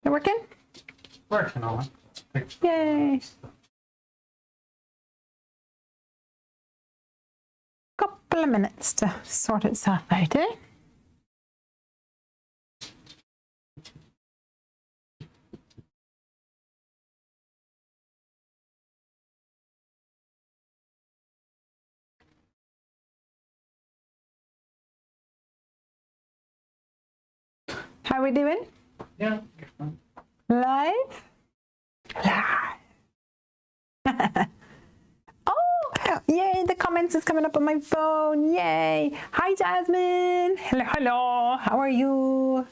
it working? Working on it. Yay! Couple of minutes to sort itself out, eh? How are we doing? Yeah. Live? Live. Oh, yay, the comments is coming up on my phone. Yay. Hi, Jasmine. Hello, hello. How are you?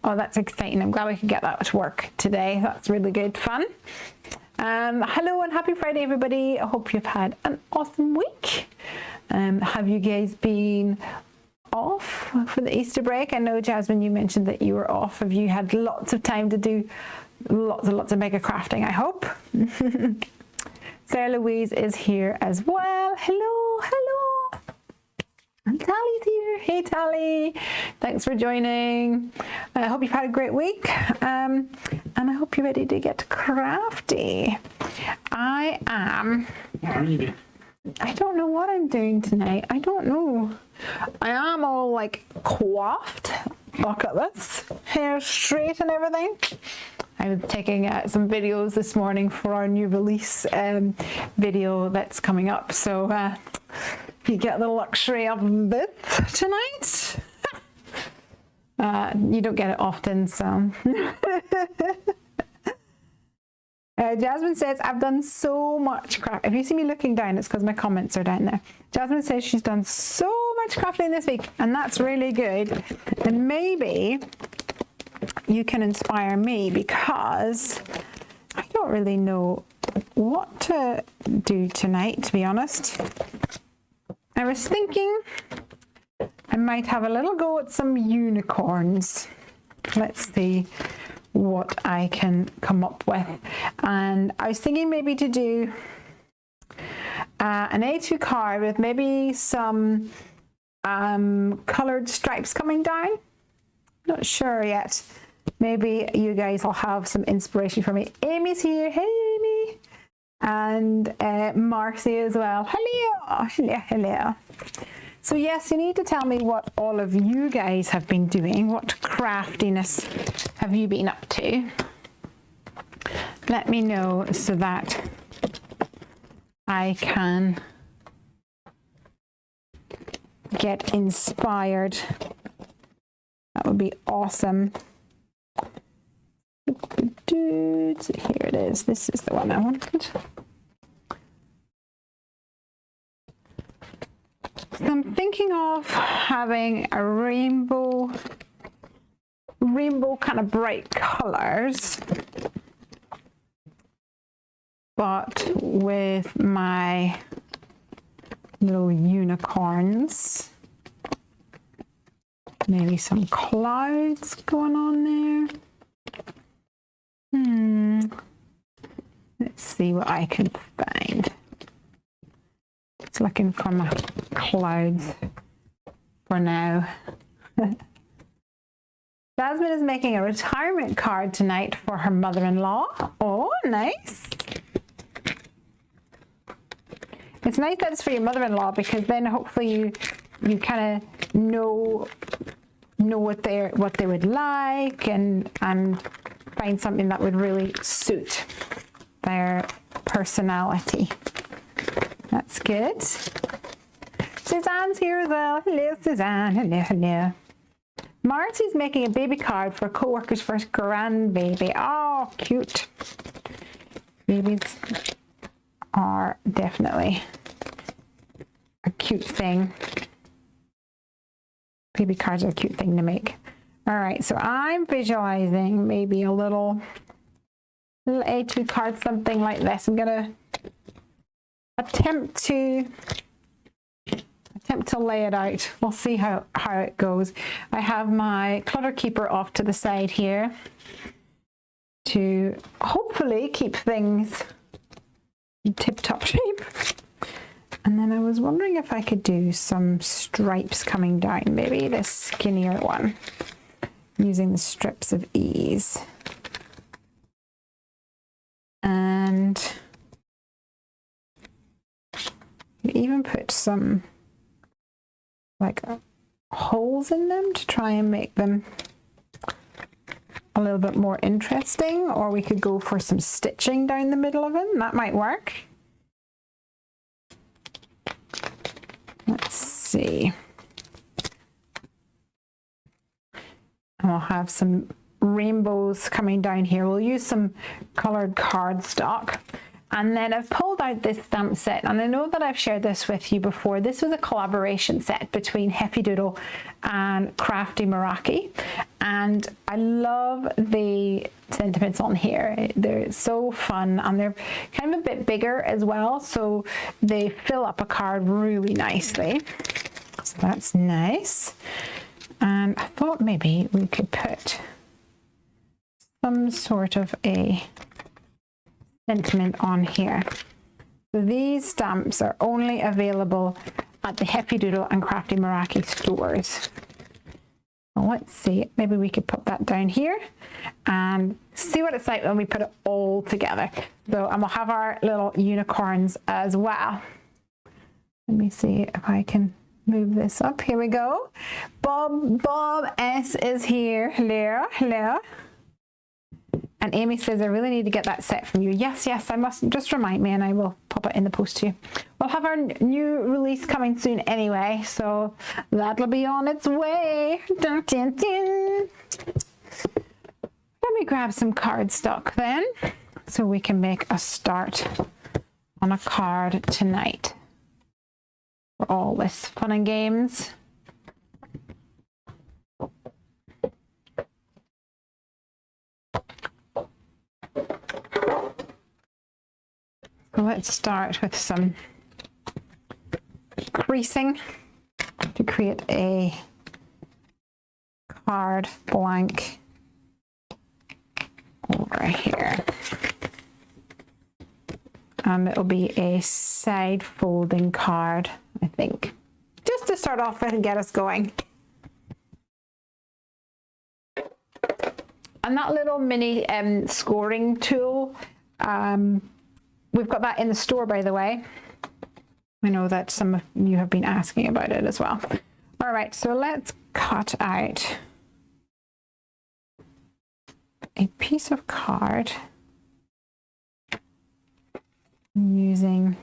Oh, that's exciting. I'm glad we could get that to work today. That's really good fun. Hello and happy Friday, everybody. I hope you've had an awesome week. Have you guys been off for the Easter break? I know, Jasmine, you mentioned that you were off. Have you had lots of time to do lots and lots of mega crafting, I hope? Sarah Louise is here as well. Hello, hello. And Tally's here. Hey, Tally. Thanks for joining. I hope you've had a great week. And I hope you're ready to get crafty. I am... I don't know what I'm doing tonight. I don't know. I am all like coiffed. Look at this. Hair straight and everything. I was taking some videos this morning for our new release video that's coming up. So you get the luxury of this tonight. You don't get it often, so... Jasmine says, I've done so much craft. If you see me looking down, it's because my comments are down there. Jasmine says she's done so much crafting this week, and that's really good. And maybe you can inspire me, because I don't really know what to do tonight, to be honest. I was thinking I might have a little go at some unicorns. Let's see what I can come up with. And I was thinking maybe to do an A2 card with maybe some colored stripes coming down. Not sure yet. Maybe you guys will have some inspiration for me. Amy's here. Hey, Amy. And Marcy as well. Hello. Hello, hello. So yes, you need to tell me what all of you guys have been doing. What craftiness have you been up to? Let me know so that I can get inspired. That would be awesome. Here it is. This is the one I wanted. So I'm thinking of having a rainbow kind of bright colors, but with my little unicorns. Maybe some clouds going on there. Let's see what I can find. It's looking for my clouds for now. Jasmine is making a retirement card tonight for her mother-in-law. Oh, nice. It's nice that it's for your mother-in-law, because then hopefully you kind of know what they would like, and find something that would really suit their personality. That's good. Suzanne's here as well. Hello, Suzanne. Hello, hello. Marty's making a baby card for co-worker's first grandbaby. Oh, cute. Babies are definitely a cute thing. Baby cards are a cute thing to make. All right, so I'm visualizing maybe a little A2 card, something like this. I'm gonna attempt to lay it out. We'll see how it goes. I have my clutter keeper off to the side here to hopefully keep things in tip-top shape. And then I was wondering if I could do some stripes coming down, maybe this skinnier one, using the strips of ease. put some like holes in them to try and make them a little bit more interesting, or we could go for some stitching down the middle of them. That might work. Let's see. And we'll have some rainbows coming down here. We'll use some colored cardstock. And then I've pulled out this stamp set, and I know that I've shared this with you before. This was a collaboration set between Happy Doodle and Crafty Meraki, and I love the sentiments on here. They're so fun, and they're kind of a bit bigger as well, so they fill up a card really nicely. So that's nice. And I thought maybe we could put some sort of a sentiment on here. So these stamps are only available at the Happy Doodle and Crafty Meraki stores. Well, let's see, maybe we could put that down here and see what it's like when we put it all together. So, and we'll have our little unicorns as well. Let me see if I can move this up. Here we go. Bob S is here. Hello, hello. And Amy says, I really need to get that set from you. Yes, I must. Just remind me and I will pop it in the post to you. We'll have our new release coming soon anyway, so that'll be on its way. Dun, dun, dun. Let me grab some cardstock then, so we can make a start on a card tonight for all this fun and games. So let's start with some creasing to create a card blank over here. And it'll be a side folding card, I think, just to start off with and get us going. And that little mini scoring tool, we've got that in the store, by the way. I know that some of you have been asking about it as well. All right, so let's cut out a piece of card using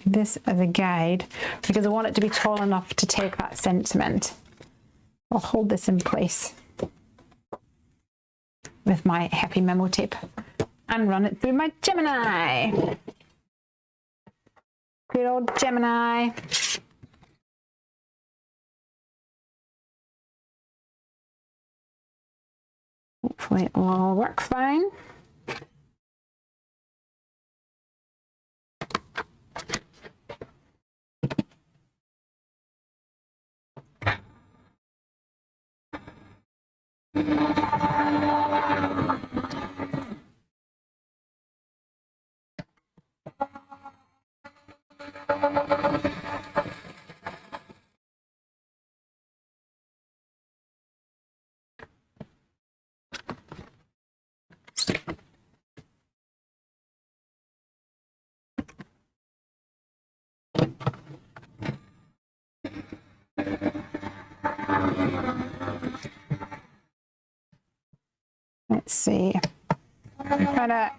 this as a guide, because I want it to be tall enough to take that sentiment. I'll hold this in place with my happy memo tape and run it through my Gemini. Good old Gemini. Hopefully it will all work fine. Let's see. I'm trying to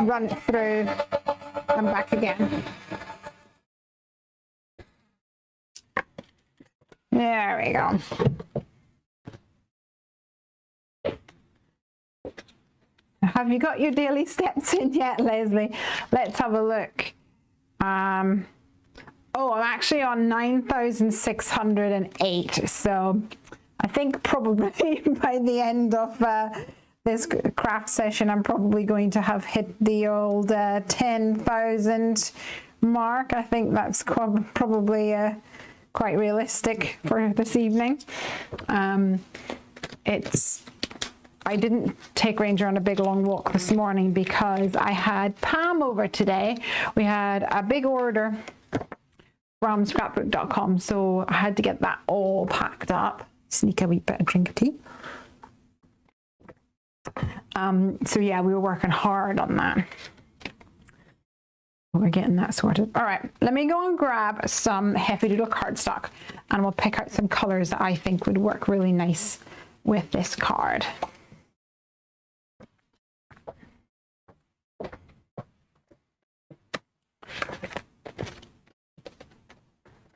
run it through and back again. There we go. Have you got your daily steps in yet, Lesley? Let's have a look. Oh, I'm actually on 9,608. So I think probably by the end of this craft session, I'm probably going to have hit the old 10,000 mark. I think that's probably quite realistic for this evening. I didn't take Ranger on a big long walk this morning because I had Pam over today. We had a big order from scrapbook.com, so I had to get that all packed up. Sneak a wee bit of drink of tea. So yeah, we were working hard on that. We're getting that sorted. All right, let me go and grab some Heavy Doodle cardstock and we'll pick out some colors that I think would work really nice with this card.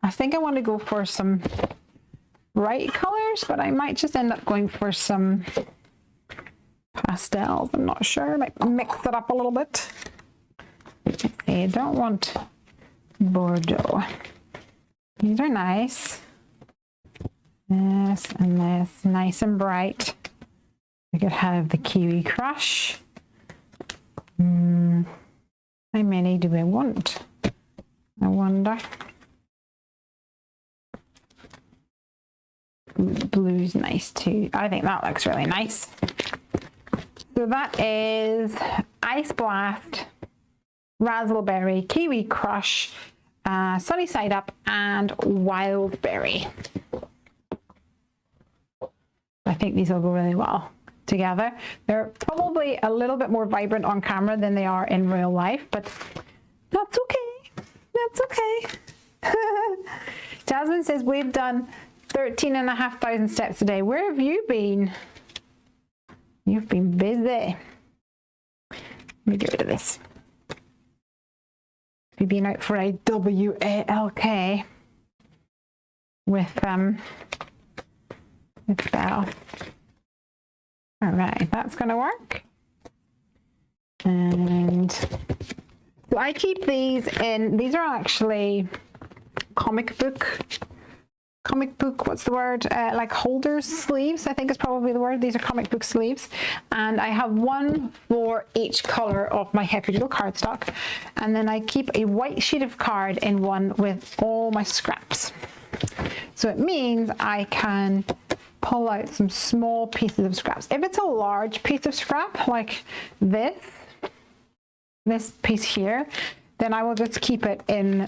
I think I want to go for some bright colors, but I might just end up going for some pastels. I'm not sure. I might mix it up a little bit. Okay, I don't want Bordeaux. These are nice. This and this, nice and bright. We could have the Kiwi Crush. How many do I want? I wonder. Blue's nice too. I think that looks really nice. So that is Ice Blast, Raspberry, Kiwi Crush, Sunny Side Up, and Wild Berry. I think these will go really well together. They're probably a little bit more vibrant on camera than they are in real life, but that's okay. That's okay. Jasmine says, we've done 13,500 steps a day. Where have you been? You've been busy. Let me get rid of this. We've been out for a WALK with Belle. All right, that's going to work. And so I keep these in. These are actually comic book, what's the word? Like holders, sleeves, I think is probably the word. These are comic book sleeves. And I have one for each color of my Heavy Doodle cardstock. And then I keep a white sheet of card in one with all my scraps. So it means I can pull out some small pieces of scraps. If it's a large piece of scrap, like this piece here, then I will just keep it in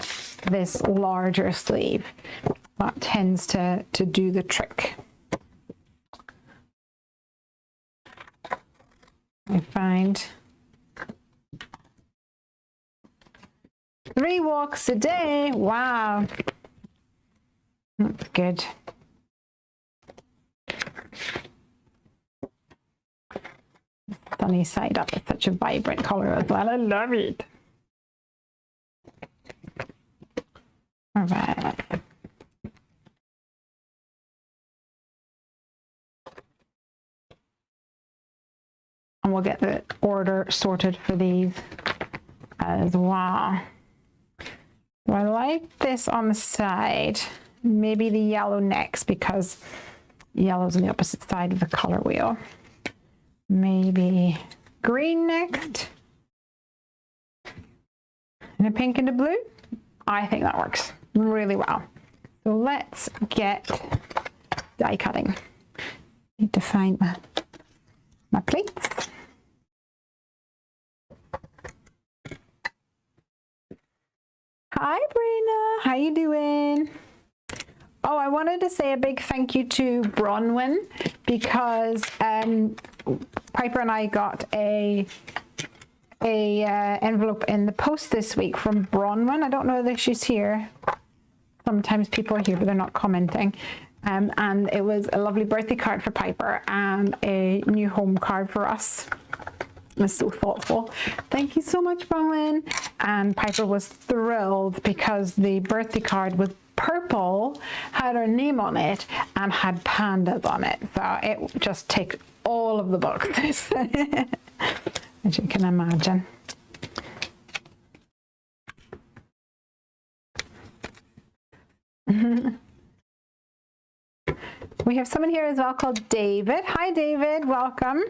this larger sleeve. That tends to do the trick. I find 3 walks a day. Wow. That's good. Sunny Side Up is such a vibrant color as well. I love it. All right. And we'll get the order sorted for these as well. So I like this on the side. Maybe the yellow next because yellow's on the opposite side of the color wheel. Maybe green next. And a pink and a blue. I think that works really well. So let's get die cutting. Need to find my plates. Hi, Brina. How you doing? Oh, I wanted to say a big thank you to Bronwyn because Piper and I got a envelope in the post this week from Bronwyn. I don't know that she's here. Sometimes people are here, but they're not commenting. And it was a lovely birthday card for Piper and a new home card for us. It was so thoughtful. Thank you so much, Bronwyn. And Piper was thrilled because the birthday card was purple, had her name on it, and had pandas on it. So it just ticked all of the boxes, as you can imagine. We have someone here as well called David. Hi, David. Welcome.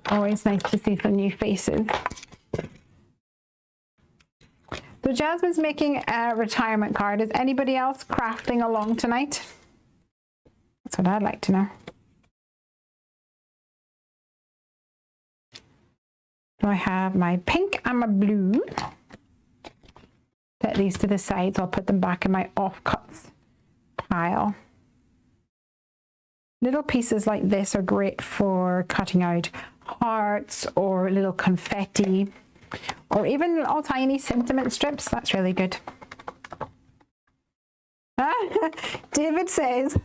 Always nice to see some new faces. So Jasmine's making a retirement card. Is anybody else crafting along tonight? That's what I'd like to know. So I have my pink and my blue. Set these to the side, so I'll put them back in my offcuts pile. Little pieces like this are great for cutting out hearts or little confetti or even little tiny sentiment strips. That's really good. David says,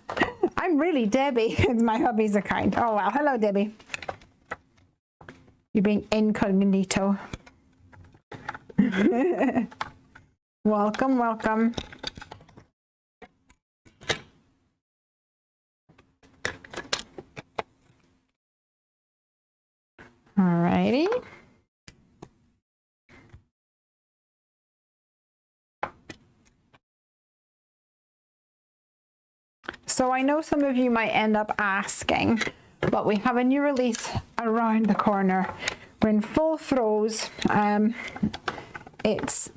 I'm really Debbie. It's my hubby's account. Oh, well. Hello, Debbie. You're being incognito. Welcome, welcome. Alrighty. So I know some of you might end up asking, but we have a new release around the corner. We're in full throes. Next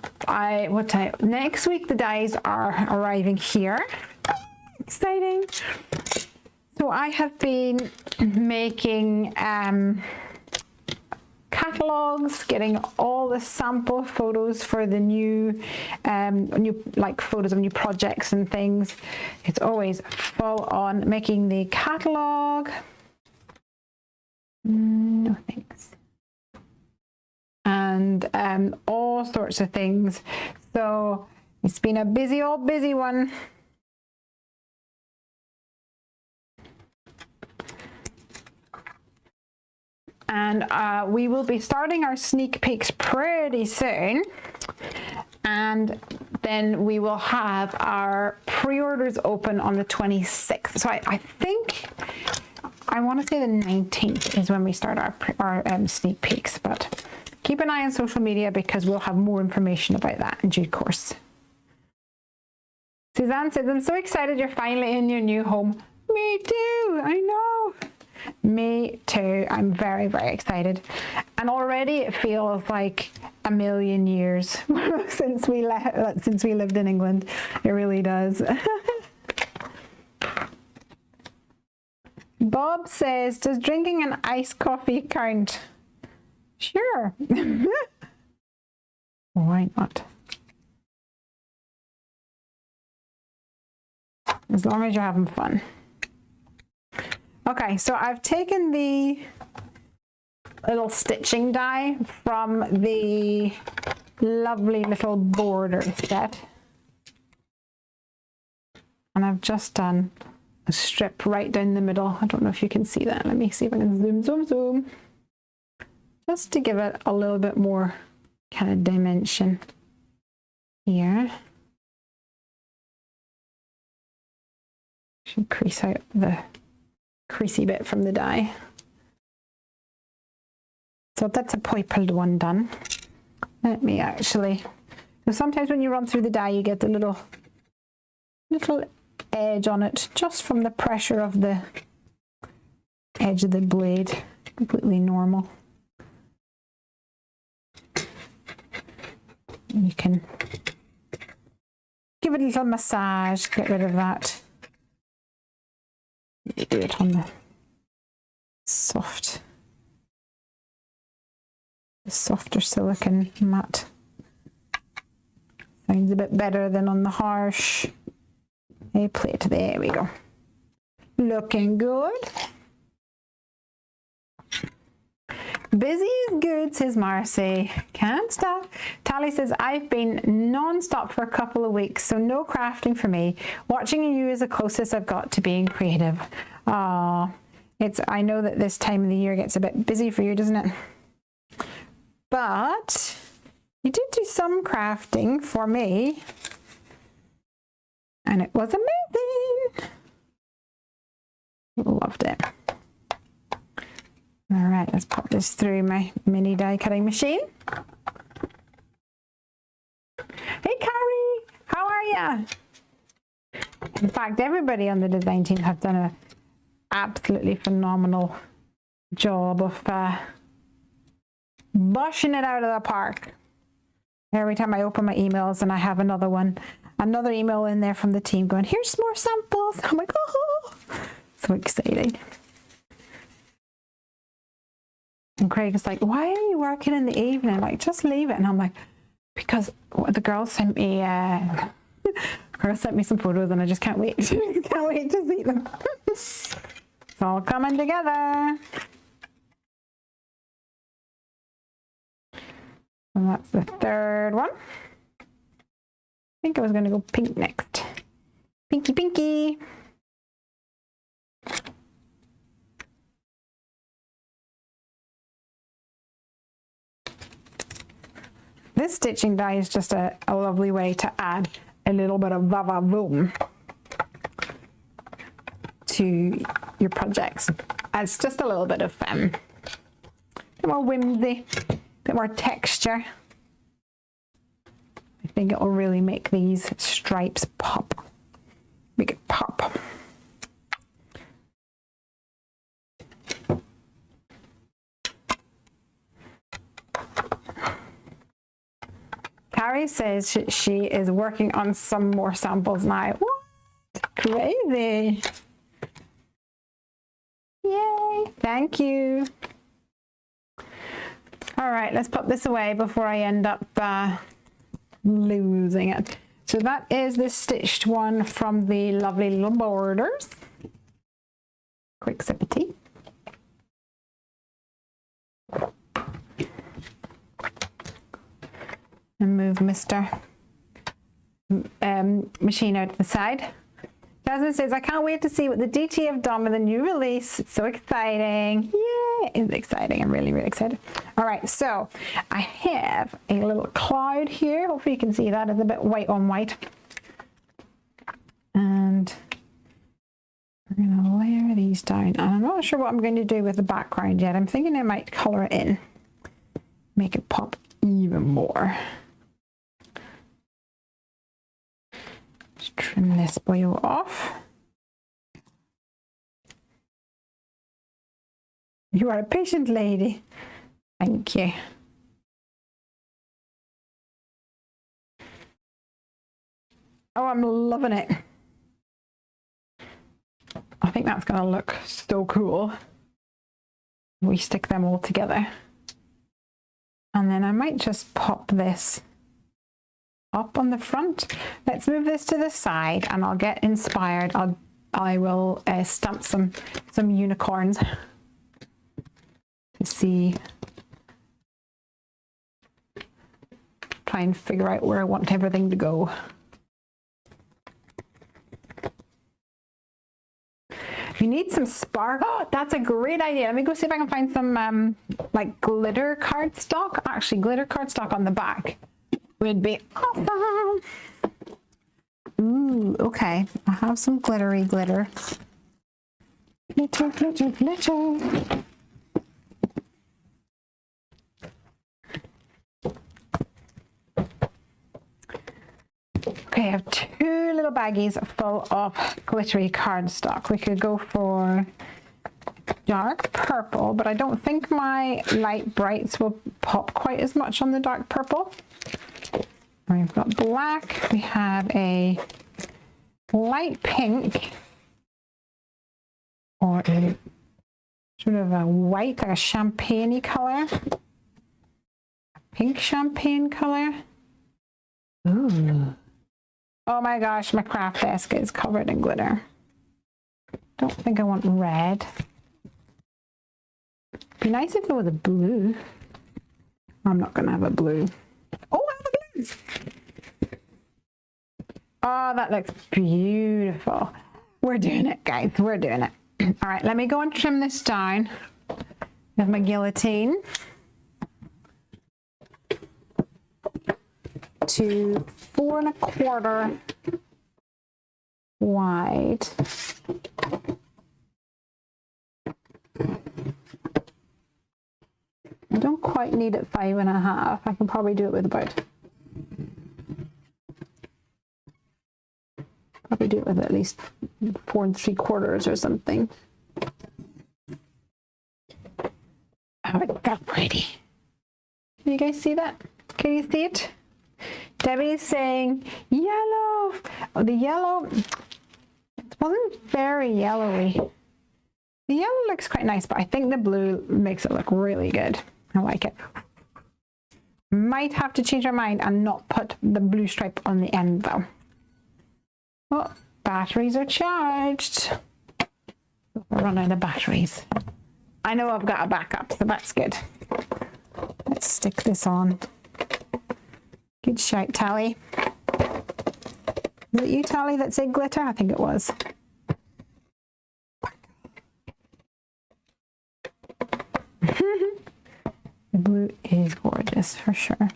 week the dies are arriving here. Exciting. So I have been making catalogs, getting all the sample photos for the new photos of new projects and things. It's always full on making the catalog. No thanks. And all sorts of things. So it's been a busy one. And we will be starting our sneak peeks pretty soon. And then we will have our pre-orders open on the 26th. So I think, I want to say the 19th is when we start our sneak peeks. But keep an eye on social media because we'll have more information about that in due course. Suzanne says, I'm so excited you're finally in your new home. Me too, I know. Me too. I'm very, very excited. And already it feels like a million years since we lived in England. It really does. Bob says, does drinking an iced coffee count? Sure. Why not? As long as you're having fun. Okay, so I've taken the little stitching die from the lovely little border set. And I've just done a strip right down the middle. I don't know if you can see that. Let me see if I can zoom. Just to give it a little bit more kind of dimension here. Should crease out the creasy bit from the die. So that's a purpled one done. Let me actually, so sometimes when you run through the die you get the little edge on it just from the pressure of the edge of the blade. Completely normal. You can give it a little massage, get rid of that. You do it on the softer silicone mat. Sounds a bit better than on the harsh plate. There we go. Looking good. Busy is good, says Marcy. Can't stop. Tally says, I've been non-stop for a couple of weeks, so no crafting for me. Watching you is the closest I've got to being creative. I know that this time of the year gets a bit busy for you, doesn't it? But you did do some crafting for me, and it was amazing. Loved it. All right, let's pop this through my mini die cutting machine. Hey, Carrie, how are ya? In fact, everybody on the design team have done an absolutely phenomenal job of bushing it out of the park. Every time I open my emails and I have another email in there from the team going, here's more samples. I'm like, oh, so exciting. And Craig is like, why are you working in the evening? Like, just leave it. And I'm like, because the girls sent me some photos and I just can't wait. Can't wait to see them. It's all coming together. And that's the third one. I think I was going to go pink next. Pinky, pinky. This stitching die is just a lovely way to add a little bit of va-va-voom to your projects. Adds just a little bit of bit more whimsy, a bit more texture. I think it will really make these stripes pop. Make it pop. Carrie says she is working on some more samples now. What? Crazy. Yay, thank you. All right, let's put this away before I end up losing it. So that is the stitched one from the lovely little borders. Quick sip of tea. And move Mr. Machine out to the side. Jasmine says, I can't wait to see what the DT have done with the new release. It's so exciting. Yay! It's exciting. I'm really, really excited. All right, so I have a little cloud here. Hopefully you can see that. It's a bit white on white. And we're going to layer these down. And I'm not sure what I'm going to do with the background yet. I'm thinking I might color it in. Make it pop even more. Just trim this boil off. You are a patient lady. Thank you. Oh, I'm loving it. I think that's going to look so cool. We stick them all together. And then I might just pop this up on the front. Let's move this to the side and I'll get inspired. I will stamp some unicorns to see, try and figure out where I want everything to go. You need some spark. Oh, that's a great idea. Let me go see if I can find some like glitter cardstock. Actually, glitter cardstock on the back would be awesome. Ooh, okay. I have some glittery glitter. Glitter, glitter, glitter. Okay, I have two little baggies full of glittery cardstock. We could go for dark purple, but I don't think my light brights will pop quite as much on the dark purple. We've got black. We have a light pink or a sort of a white, like a champagne-y color. A pink champagne color. Ooh. Oh my gosh, my craft desk is covered in glitter. Don't think I want red. Be nice if there was a blue. I'm not gonna have a blue. Oh, I have a blue! Oh, that looks beautiful. We're doing it, guys. We're doing it. All right, let me go and trim this down with my guillotine to 4 1/4 wide. I don't quite need it 5 1/2. I can probably do it with at least 4 3/4 or something. Oh, it's so pretty. Can you guys see that? Can you see it? Debbie's saying yellow. Oh, the yellow, it wasn't very yellowy. The yellow looks quite nice, but I think the blue makes it look really good. I like it. Might have to change our mind and not put the blue stripe on the end though. Oh, batteries are charged. We're running out of batteries. I know I've got a backup, so that's good. Let's stick this on. Good shout, Tally. Was it you, Tally, that said glitter? I think it was. The blue is gorgeous for sure.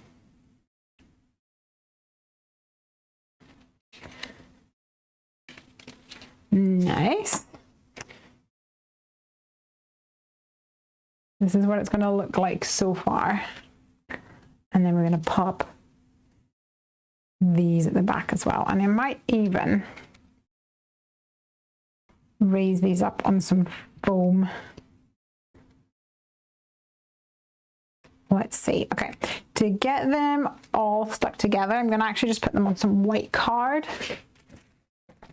Nice. This is what it's going to look like so far. And then we're going to pop these at the back as well. And I might even raise these up on some foam. Let's see. Okay, to get them all stuck together, I'm going to actually just put them on some white card.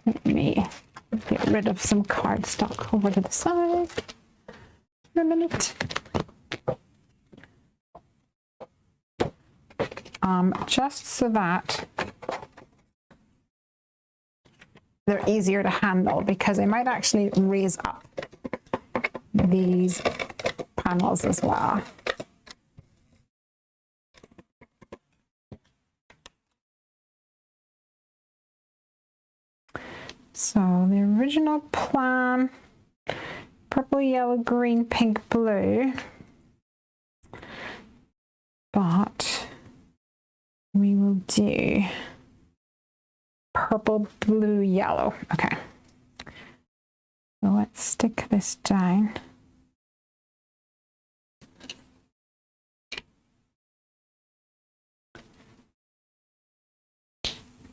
Let me get rid of some cardstock over to the side for a minute. Just so that they're easier to handle, because I might actually raise up these panels as well. So the original plan, purple, yellow, green, pink, blue, but we will do purple, blue, yellow. Okay, so let's stick this down.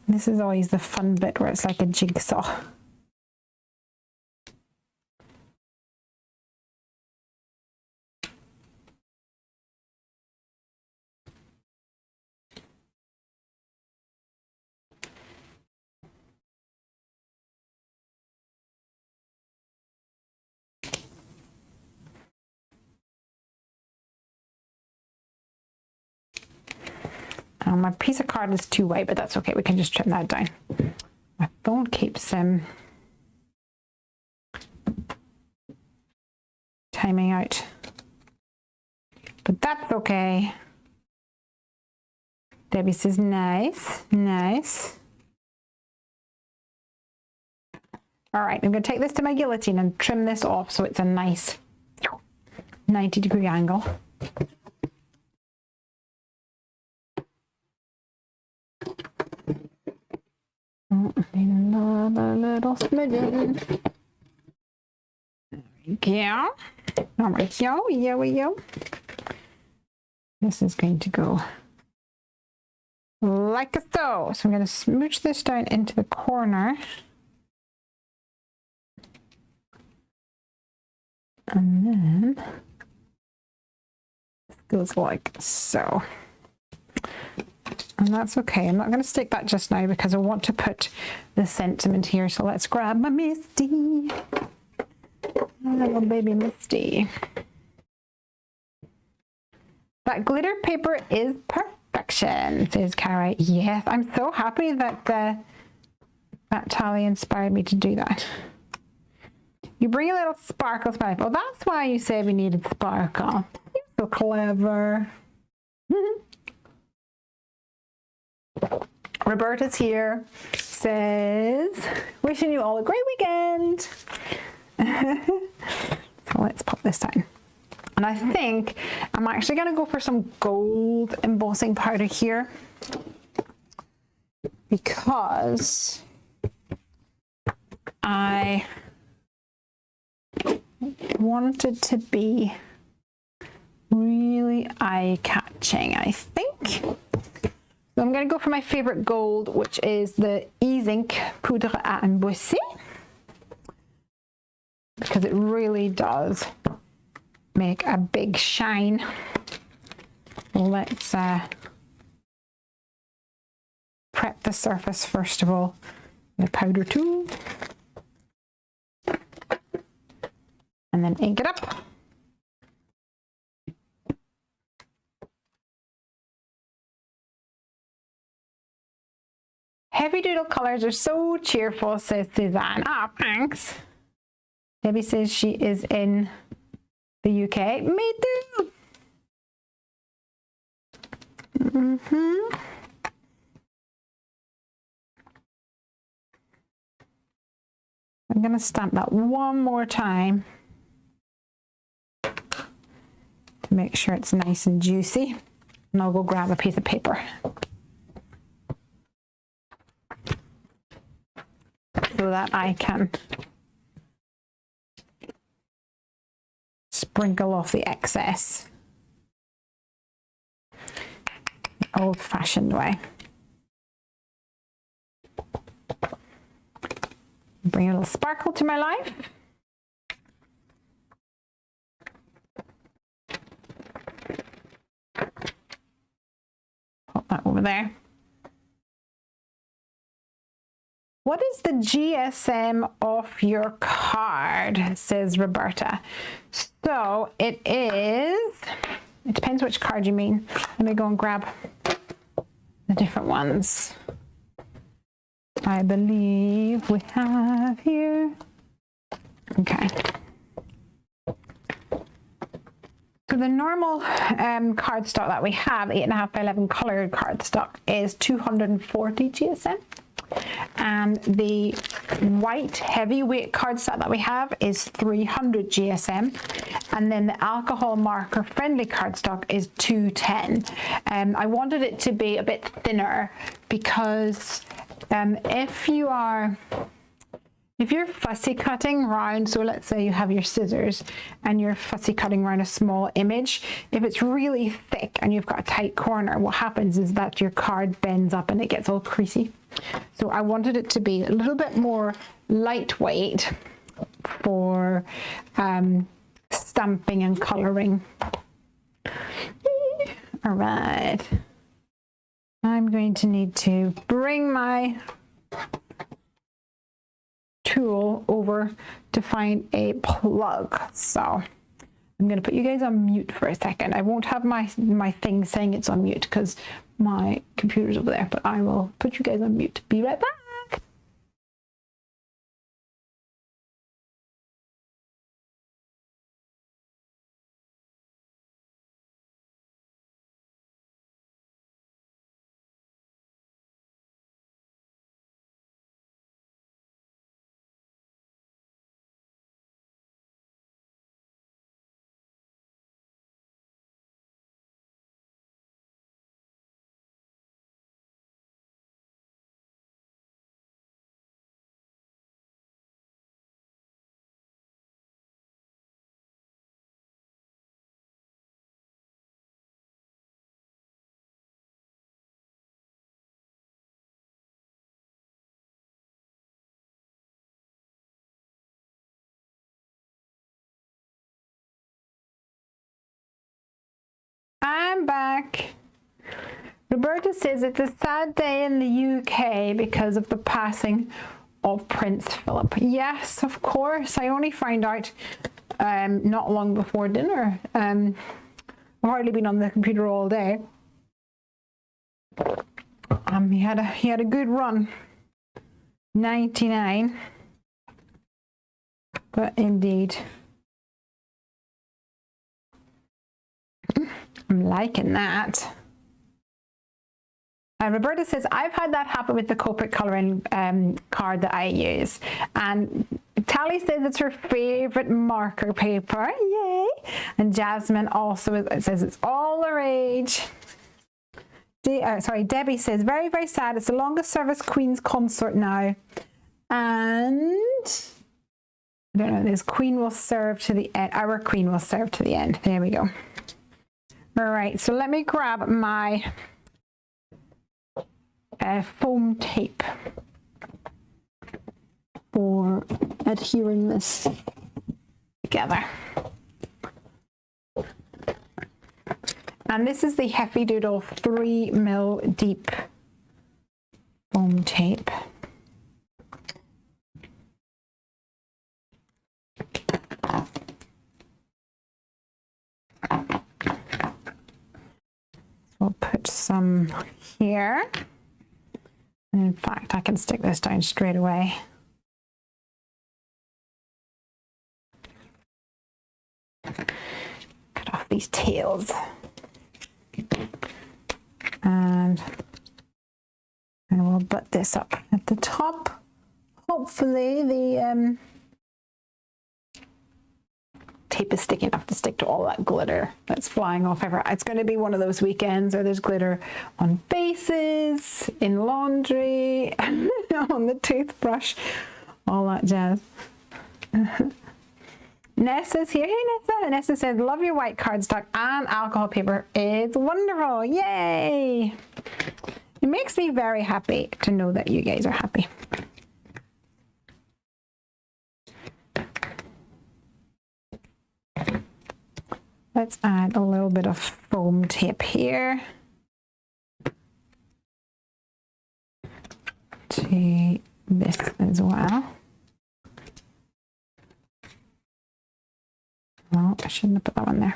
This is always the fun bit where it's like a jigsaw. My piece of card is too white, but that's okay. We can just trim that down. My phone keeps timing out, but that's okay. Debbie says, nice, nice. All right, I'm going to take this to my guillotine and trim this off so it's a nice 90-degree angle. Another little smidgen. There we go. All right, yo. This is going to go like so. So I'm going to smooch this down into the corner. And then this goes like so. And that's okay. I'm not going to stick that just now because I want to put the sentiment here. So let's grab my Misty. My little baby Misty. That glitter paper is perfection, says Cara. Yes, I'm so happy that that Tally inspired me to do that. You bring a little sparkle to my life. Oh, that's why you said we needed sparkle. You're so clever. Roberta's here, says, wishing you all a great weekend. So let's pop this down. And I think I'm actually going to go for some gold embossing powder here, because I want it to be really eye-catching, I think. So I'm going to go for my favorite gold, which is the E-Zinc Poudre à Embosser, because it really does make a big shine. Let's prep the surface first of all. The powder tool, and then ink it up. Heavy doodle colors are so cheerful, says Suzanne. Ah, thanks. Debbie says she is in the UK. Me too. I'm going to stamp that one more time to make sure it's nice and juicy. And I'll go grab a piece of paper so that I can sprinkle off the excess the old-fashioned way. Bring a little sparkle to my life. Pop that over there. What is the GSM of your card? Says Roberta. So it depends which card you mean. Let me go and grab the different ones. I believe we have here. Okay. So the normal cardstock that we have, 8.5 by 11 colored cardstock, is 240 GSM. And the white heavyweight cardstock that we have is 300 GSM. And then the alcohol marker friendly cardstock is 210. I wanted it to be a bit thinner because if you're fussy cutting round, so let's say you have your scissors and you're fussy cutting around a small image, if it's really thick and you've got a tight corner, what happens is that your card bends up and it gets all creasy. So I wanted it to be a little bit more lightweight for stamping and coloring. All right. I'm going to need to bring my tool over to find a plug. So I'm going to put you guys on mute for a second. I won't have my thing saying it's on mute because my computer's over there, but I will put you guys on mute. Be right back. I'm back. Roberta says it's a sad day in the UK because of the passing of Prince Philip. Yes, of course. I only found out not long before dinner. I've hardly been on the computer all day. He had a good run. 99. But indeed. I'm liking that. Roberta says, I've had that happen with the Copic colouring card that I use. And Tally says it's her favourite marker paper. Yay! And Jasmine also says it's all the rage. Debbie says, very, very sad. It's the longest service Queen's consort now. And I don't know, this Queen will serve to the end. Our Queen will serve to the end. There we go. All right, so let me grab my foam tape for adhering this together. And this is the Heffy Doodle 3mm deep foam tape. We'll put some here. And in fact, I can stick this down straight away. Cut off these tails. And I will butt this up at the top. Hopefully the tape is sticky enough to stick to all that glitter that's flying off everywhere. It's going to be one of those weekends where there's glitter on bases, in laundry, on the toothbrush, all that jazz. Nessa's here. Hey Nessa. Nessa says, love your white cardstock and alcohol paper. It's wonderful. Yay. It makes me very happy to know that you guys are happy. Let's add a little bit of foam tape here to this as well. Oh, I shouldn't have put that one there.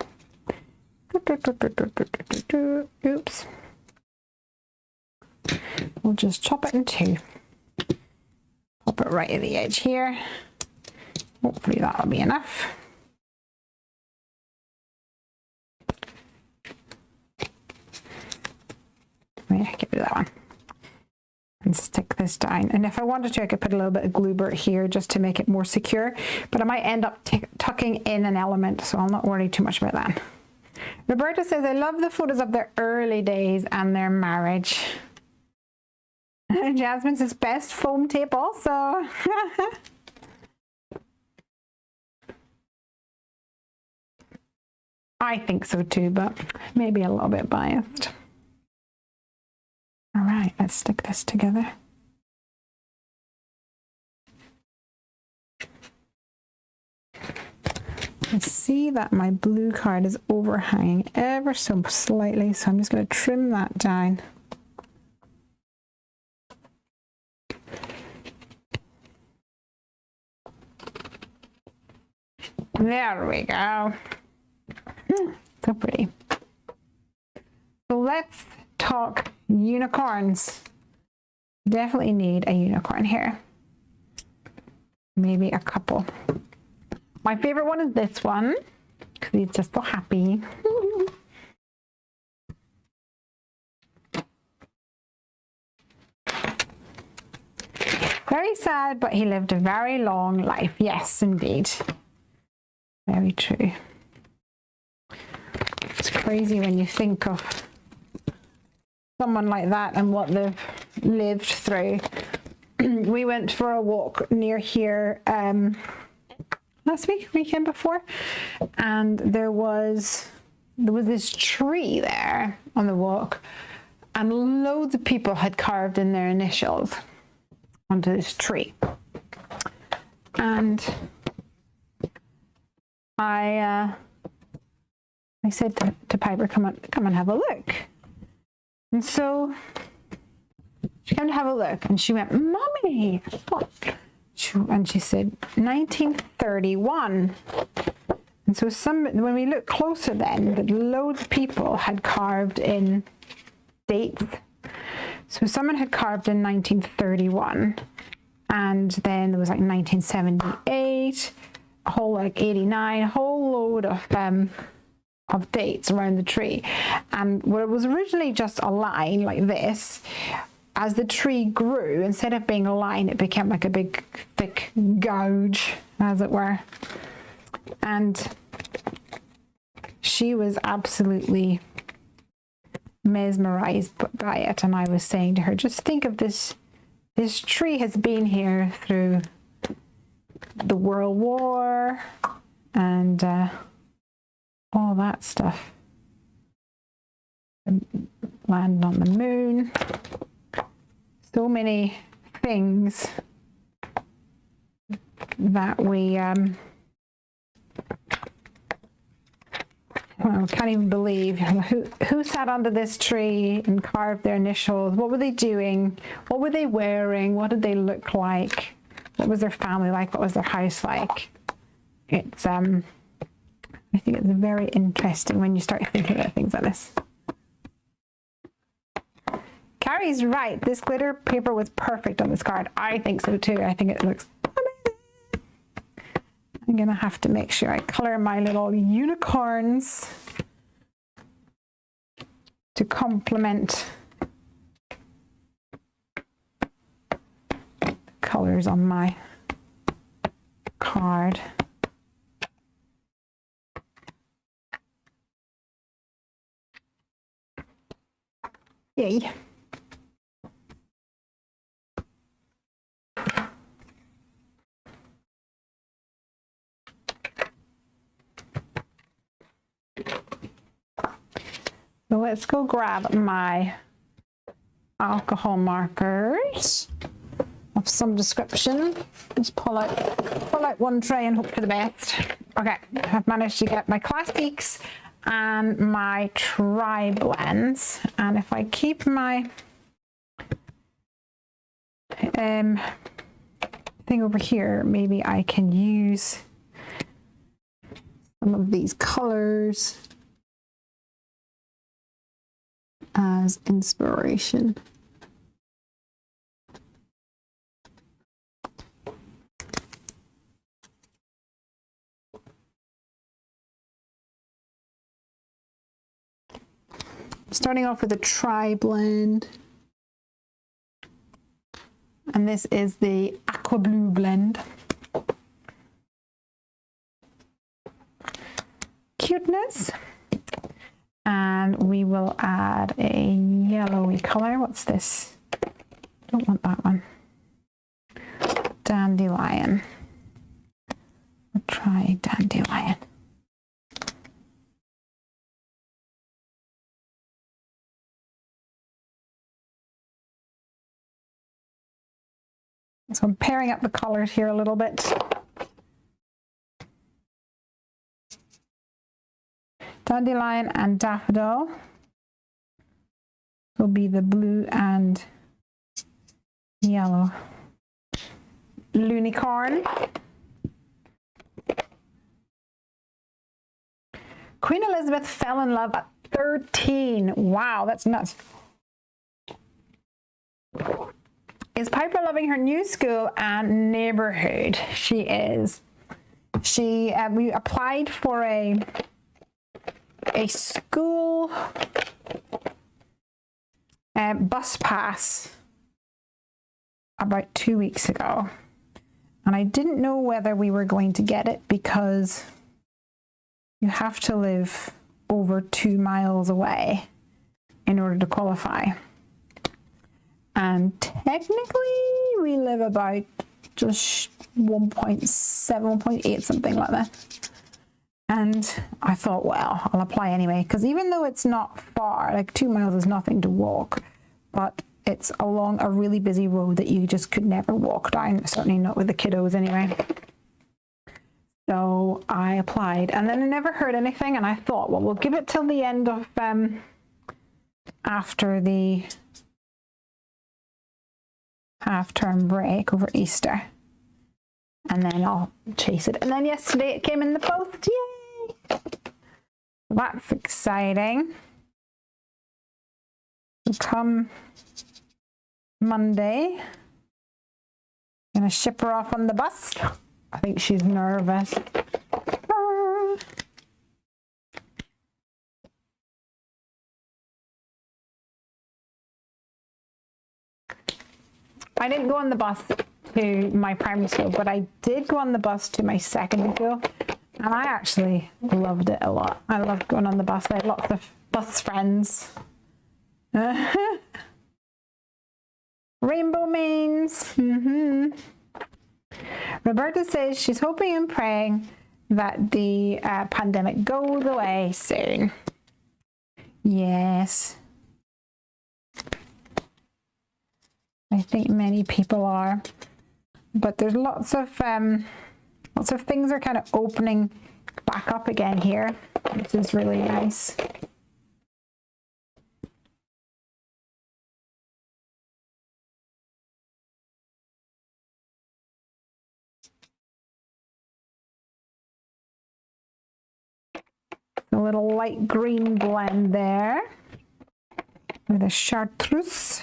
Oops. We'll just chop it in two. Pop it right at the edge here. Hopefully that'll be enough. Get rid of that one and stick this down. And if I wanted to, I could put a little bit of glue burr here just to make it more secure, but I might end up tucking in an element, so I'll not worry too much about that. Roberta says, I love the photos of their early days and their marriage. Jasmine says, best foam tape also. I think so too, but maybe a little bit biased. All right, let's stick this together. I see that my blue card is overhanging ever so slightly, so I'm just going to trim that down. There we go. So pretty. So let's talk unicorns. Definitely need a unicorn here. Maybe a couple. My favorite one is this one because he's just so happy. Very sad, but he lived a very long life. Yes, indeed. Very true. It's crazy when you think of someone like that and what they've lived through. We went for a walk near here last weekend before, and there was this tree there on the walk, and loads of people had carved in their initials onto this tree. And I said to Piper, come and have a look. And so she came to have a look, and she went, Mommy, what? And she said, 1931. And so when we look closer then, that loads of people had carved in dates. So someone had carved in 1931, and then there was like 1978, a whole like 89, a whole load of dates around the tree. And where it was originally just a line like this, as the tree grew, instead of being a line, it became like a big thick gouge, as it were. And she was absolutely mesmerized by it. And I was saying to her, just think of this tree has been here through the World War and all that stuff. Land on the moon. So many things that we can't even believe. Who sat under this tree and carved their initials? What were they doing? What were they wearing? What did they look like? What was their family like? What was their house like? It's I think it's very interesting when you start thinking about things like this. Carrie's right. This glitter paper was perfect on this card. I think so too. I think it looks amazing. I'm going to have to make sure I color my little unicorns to complement the colors on my card. Yay. So let's go grab my alcohol markers of some description. Just pull out one tray and hope for the best. Okay, I've managed to get my Classiques and my tri-blends, and if I keep my thing over here, maybe I can use some of these colors as inspiration. Starting off with a tri-blend, and this is the aqua blue blend. Cuteness. And we will add a yellowy color. What's this? Don't want that one. Dandelion. We'll try dandelion. So I'm pairing up the colors here a little bit. Dandelion and daffodil will be the blue and yellow. Unicorn. Queen Elizabeth fell in love at 13. Wow, that's nuts. Is Piper loving her new school and neighborhood? She is. We applied for a school bus pass about 2 weeks ago, and I didn't know whether we were going to get it because you have to live over 2 miles away in order to qualify, and technically we live about just 1.7, 1.8, something like that. And I thought, well, I'll apply anyway, because even though it's not far, like 2 miles is nothing to walk, but it's along a really busy road that you just could never walk down, certainly not with the kiddos anyway. So I applied, and then I never heard anything, and I thought, well, we'll give it till the end of, after the half-term break over Easter, and then I'll chase it. And then yesterday it came in the post. Yay! That's exciting. So come Monday, I'm gonna ship her off on the bus. I think she's nervous. I didn't go on the bus to my primary school, but I did go on the bus to my secondary school, and I actually loved it a lot. I loved going on the bus. I had lots of bus friends. Rainbow mains. Roberta says she's hoping and praying that the pandemic goes away soon. Yes. I think many people are, but there's lots of things are kind of opening back up again here, which is really nice. A little light green blend there with a chartreuse.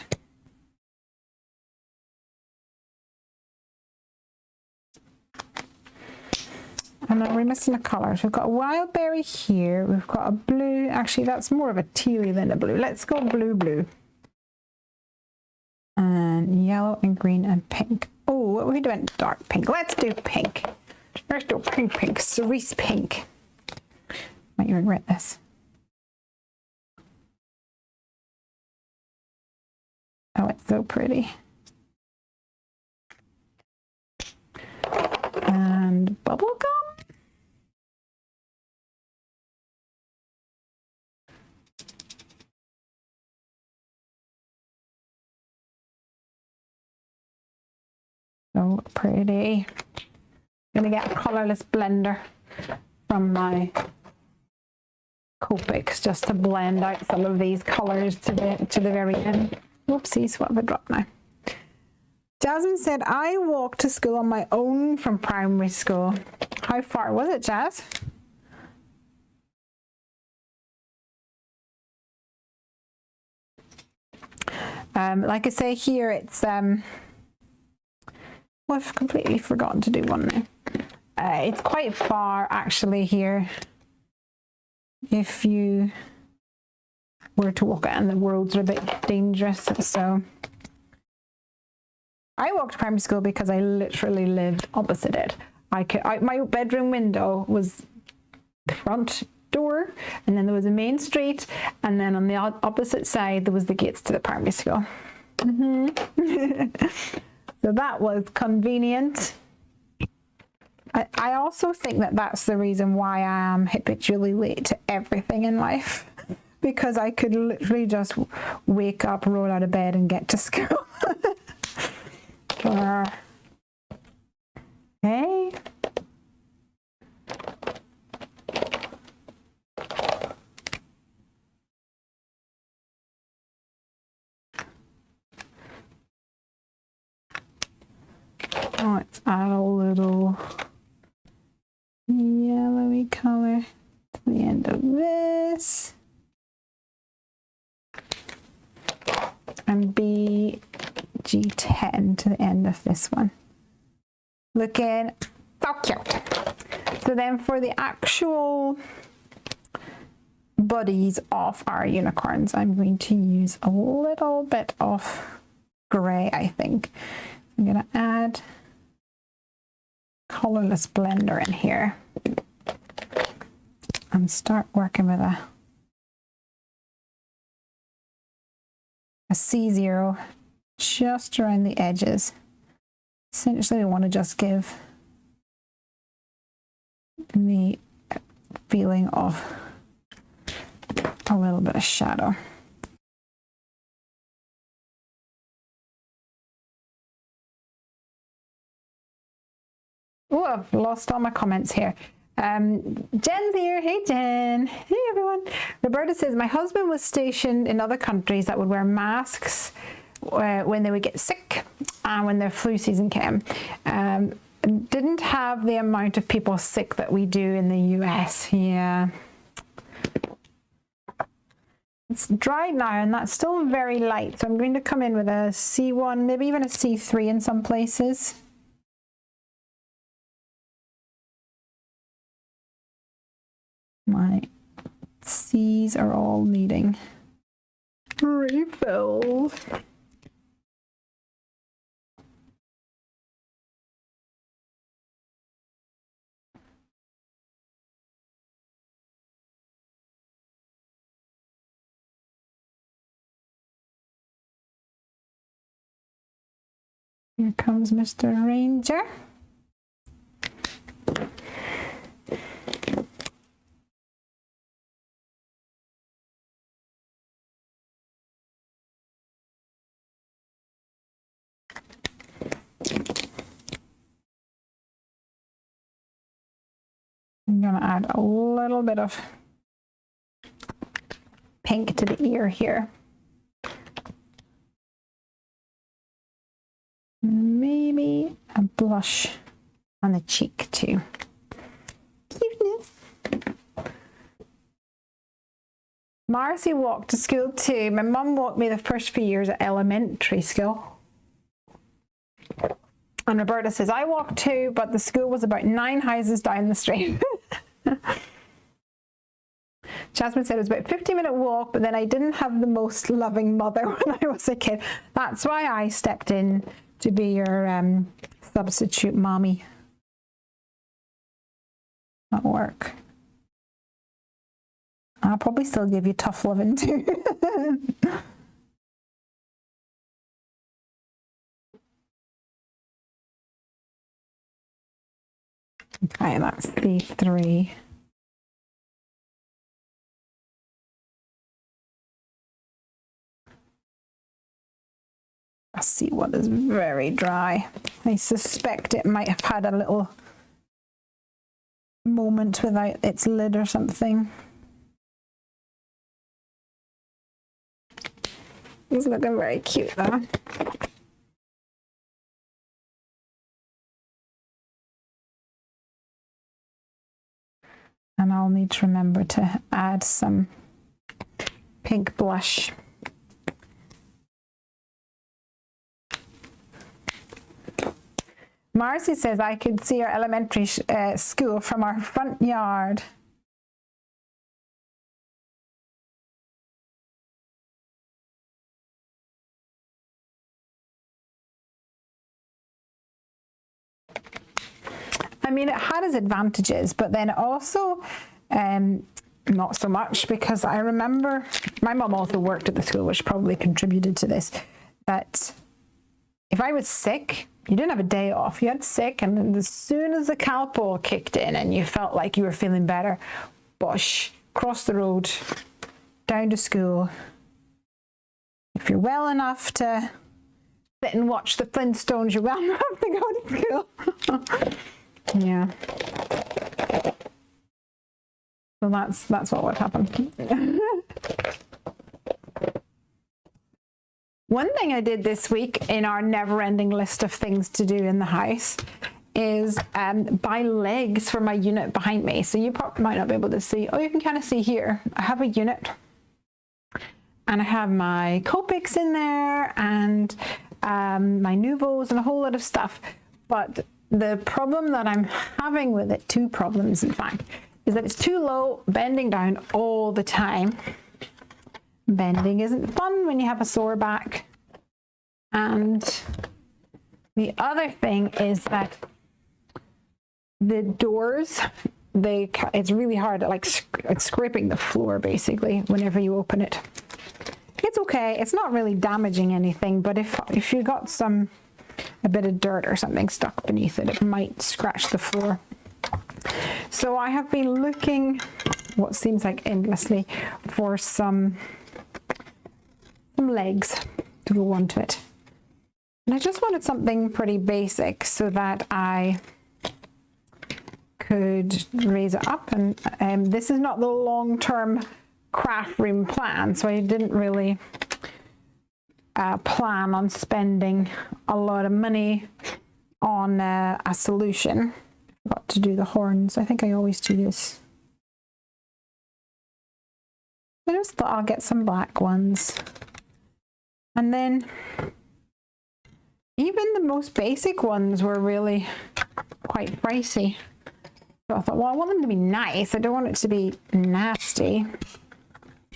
And then we're missing a colour. So we've got a wild berry here. We've got a blue. Actually, that's more of a tealy than a blue. Let's go blue. And yellow and green and pink. Oh, what are we doing? Dark pink. Let's do pink. Let's do pink. Cerise pink. Might regret this. Oh, it's so pretty. And bubblegum. So pretty. I'm gonna get a colourless blender from my Copics just to blend out some of these colours to the very end. Whoopsies, what have I dropped now? Jasmine said, I walked to school on my own from primary school. How far was it, Jazz? Like I say here, it's well, I've completely forgotten to do one now. It's quite far actually here if you were to walk it, and the roads are a bit dangerous. So I walked to primary school because I literally lived opposite it. My bedroom window was the front door, and then there was a main street, and then on the opposite side there was the gates to the primary school. So that was convenient. I also think that that's the reason why I am habitually late to everything in life, because I could literally just wake up, roll out of bed and get to school. Okay. Let's add a little yellowy color to the end of this. And BG10 to the end of this one. Looking so cute. So then for the actual bodies of our unicorns, I'm going to use a little bit of grey, I think. I'm going to add colourless blender in here and start working with a C0 just around the edges. Essentially, we want to just give the feeling of a little bit of shadow. Oh, I've lost all my comments here. Jen's here. Hey, Jen. Hey, everyone. Roberta says, my husband was stationed in other countries that would wear masks when they would get sick and when their flu season came. Didn't have the amount of people sick that we do in the US. Yeah. It's dried now and that's still very light. So I'm going to come in with a C1, maybe even a C3 in some places. My C's are all needing refills. Here comes Mr. Ranger. I'm going to add a little bit of pink to the ear here. Maybe a blush on the cheek too. Cuteness. Marcy walked to school too. My mum walked me the first few years at elementary school. And Roberta says, I walked too, but the school was about 9 houses down the street. Jasmine said it was about a 15-minute walk, but then I didn't have the most loving mother when I was a kid. That's why I stepped in to be your substitute mommy at work. I'll probably still give you tough loving too. Okay, that's C3. C1 is very dry. I suspect it might have had a little moment without its lid or something. It's looking very cute though. And I'll need to remember to add some pink blush. Marcy says I could see our elementary school from our front yard. I mean, it had its advantages, but then also not so much, because I remember my mum also worked at the school, which probably contributed to this, that if I was sick, you didn't have a day off. You had sick, and then as soon as the Calpol kicked in and you felt like you were feeling better, bosh, cross the road, down to school. If you're well enough to sit and watch the Flintstones, you're well enough to go to school. Yeah. So that's what would happen. One thing I did this week in our never-ending list of things to do in the house is buy legs for my unit behind me. So you probably might not be able to see. Oh, you can kind of see here. I have a unit, and I have my Copics in there, and my Nuvos, and a whole lot of stuff. But the problem that I'm having with it, 2 problems in fact, is that it's too low, bending down all the time. Bending isn't fun when you have a sore back. And the other thing is that the doors, it's really hard, like scraping the floor basically whenever you open it. It's okay, it's not really damaging anything, but if you got a bit of dirt or something stuck beneath it, it might scratch the floor. So I have been looking, what seems like endlessly, for some legs to go onto it. And I just wanted something pretty basic so that I could raise it up. And this is not the long-term craft room plan, so I didn't really plan on spending a lot of money on a solution. I forgot to do the horns. I think I always do this. I just thought I'll get some black ones. And then even the most basic ones were really quite pricey. So I thought, well, I want them to be nice. I don't want it to be nasty.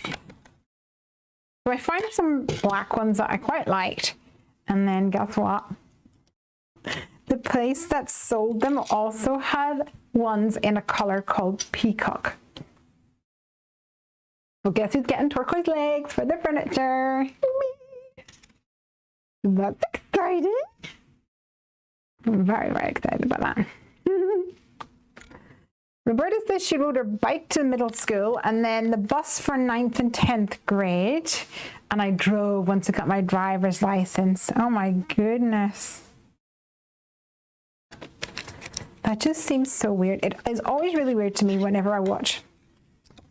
So I found some black ones that I quite liked. And then guess what? The place that sold them also had ones in a color called peacock. Well, guess who's getting turquoise legs for their furniture? That's exciting. I'm very, very excited about that. Roberta says she rode her bike to middle school and then the bus for 9th and 10th grade. And I drove once I got my driver's license. Oh my goodness. That just seems so weird. It is always really weird to me whenever I watch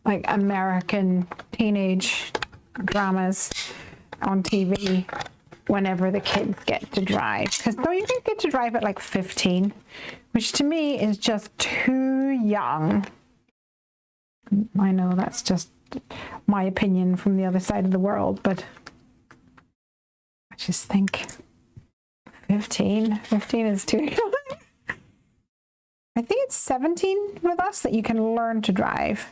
like American teenage dramas on TV. Whenever the kids get to drive, because no, you can get to drive at like 15, which to me is just too young. I know that's just my opinion from the other side of the world, but I just think 15. 15 is too young. I think it's 17 with us that you can learn to drive.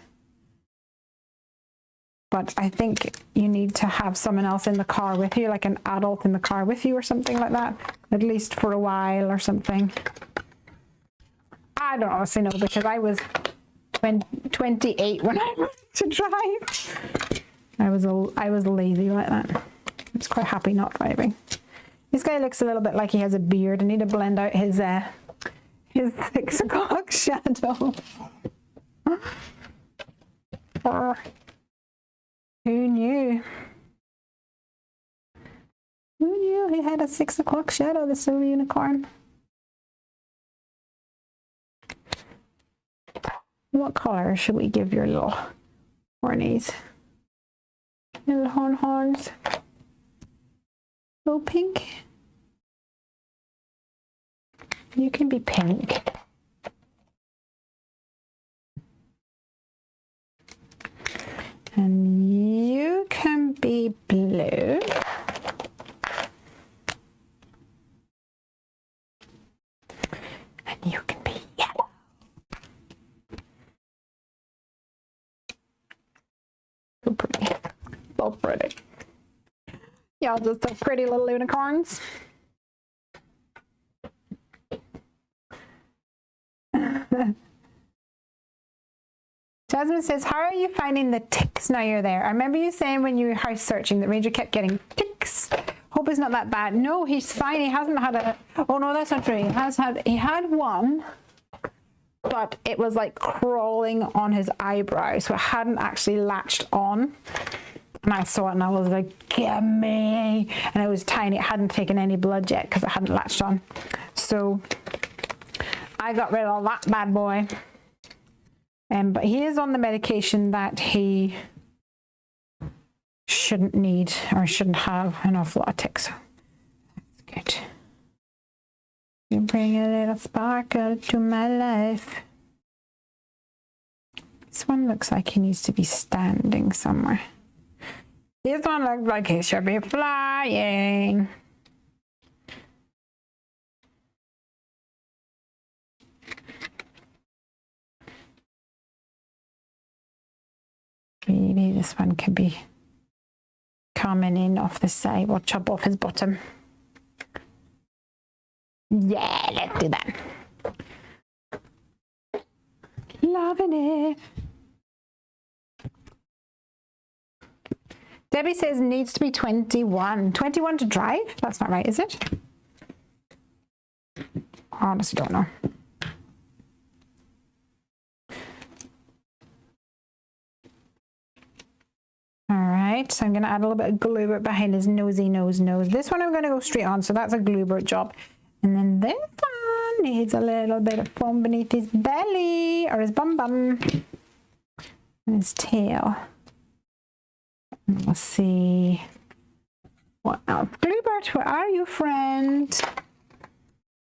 But I think you need to have someone else in the car with you, like an adult in the car with you or something like that, at least for a while or something. I don't honestly know because I was 28 when I learned to drive. I was lazy like that. I was quite happy not driving. This guy looks a little bit like he has a beard. I need to blend out his 6 o'clock shadow. Who knew? Who knew he had a 6 o'clock shadow, the silver unicorn? What color should we give your little hornies? Little horns? Little pink? You can be pink. And you can be blue. And you can be yellow. So pretty. So pretty. Y'all just so pretty little unicorns. Jasmine says, how are you finding the ticks now you're there? I remember you saying when you were house searching that Ranger kept getting ticks. Hope it's not that bad. No, he's fine. He hasn't had a... Oh, no, that's not true. He had one, but it was like crawling on his eyebrow, so it hadn't actually latched on. And I saw it and I was like, get me. And it was tiny. It hadn't taken any blood yet because it hadn't latched on. So I got rid of that bad boy. But he is on the medication that he shouldn't need or shouldn't have an awful lot of ticks. So that's good. You bring a little sparkle to my life. This one looks like he needs to be standing somewhere. This one looks like he should be flying. Maybe this one could be coming in off the side. We'll chop off his bottom. Yeah, let's do that. Loving it. Debbie says needs to be 21. 21 to drive? That's not right, is it? I honestly don't know. All right, so I'm going to add a little bit of glue behind his nosy nose. This one I'm going to go straight on, so that's a glue job. And then this one needs a little bit of foam beneath his belly, or his bum and his tail. And we'll see what else. Gluebert, where are you, friend? I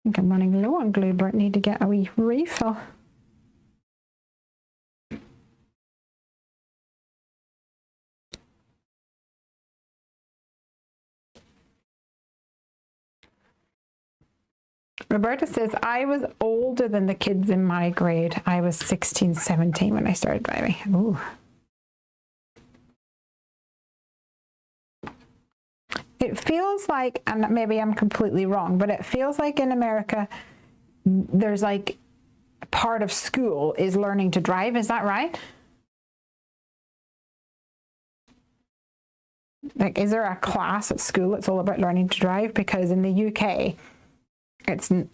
think I'm running low on Gluebert. Need to get a wee refill. Roberta says, I was older than the kids in my grade. I was 16, 17 when I started driving. Ooh. It feels like, and maybe I'm completely wrong, but it feels like in America, there's like part of school is learning to drive. Is that right? Like, is there a class at school that's all about learning to drive? Because in the UK,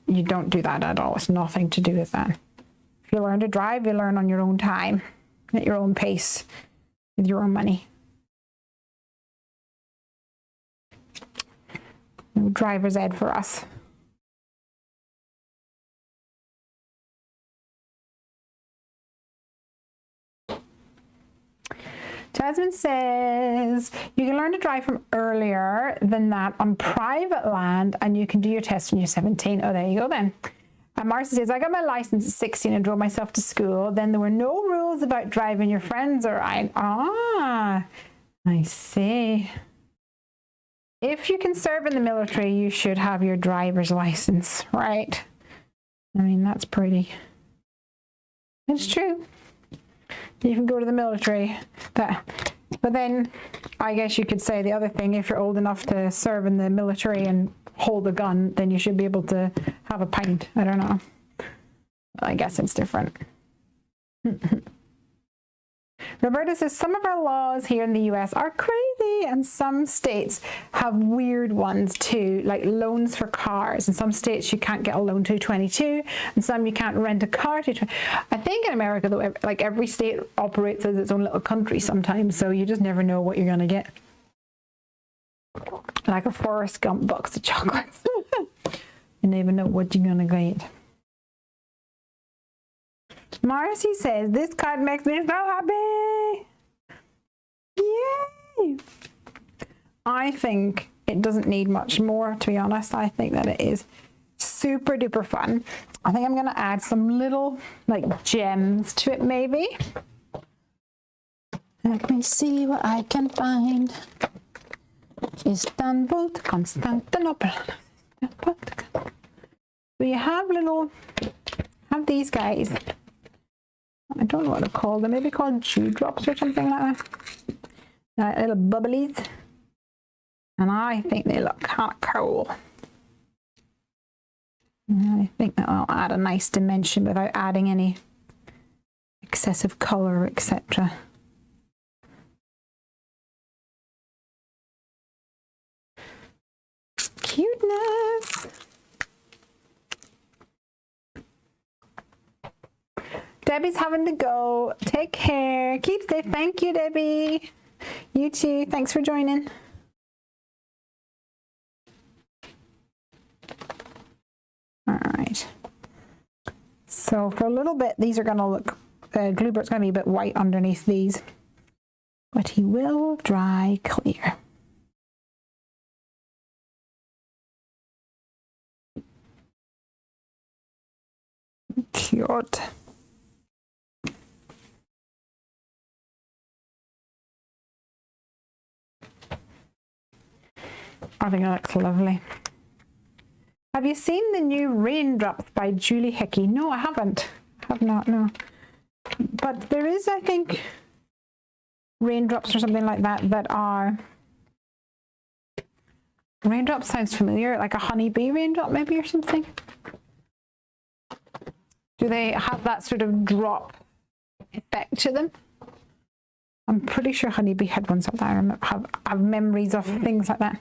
you don't do that at all. It's nothing to do with that. If you learn to drive, you learn on your own time, at your own pace, with your own money. No driver's ed for us. Jasmine says, you can learn to drive from earlier than that on private land, and you can do your test when you're 17. Oh, there you go then. And Marcy says, I got my license at 16 and drove myself to school. Then there were no rules about driving your friends or I. Ah, I see. if you can serve in the military, you should have your driver's license, right? I mean, that's pretty. It's true. You can go to the military. But then I guess you could say the other thing, if you're old enough to serve in the military and hold a gun, then you should be able to have a pint. I don't know. I guess it's different. Roberta says some of our laws here in the US are crazy, and some states have weird ones too, like loans for cars. In some states you can't get a loan to 22, and some you can't rent a car to 20. I think in America though, like every state operates as its own little country sometimes, so you just never know what you're gonna get. Like a Forrest Gump box of chocolates. You never know what you're gonna get. Marcy says, this card makes me so happy. Yay! I think it doesn't need much more, to be honest. I think that it is super duper fun. I think I'm going to add some little like gems to it maybe. Let me see what I can find. Istanbul to Constantinople. So you have these guys. I don't know what they're called. They may be called dewdrops or something like that. Little bubblies. And I think they look kind of cool. And I think that will add a nice dimension without adding any excessive color, etc. Cuteness. Debbie's having to go. Take care. Keep safe. Thank you, Debbie. You too. Thanks for joining. All right. So for a little bit, these are going to look, Gluebert's going to be a bit white underneath these, but he will dry clear. Cute. I think it looks lovely. Have you seen the new Raindrops by Julie Hickey? No, I haven't. I have not, no. But there is, I think, raindrops or something like that that are... Raindrop sounds familiar, like a honeybee raindrop maybe or something. Do they have that sort of drop effect to them? I'm pretty sure honeybee had ones like that. I have memories of things like that.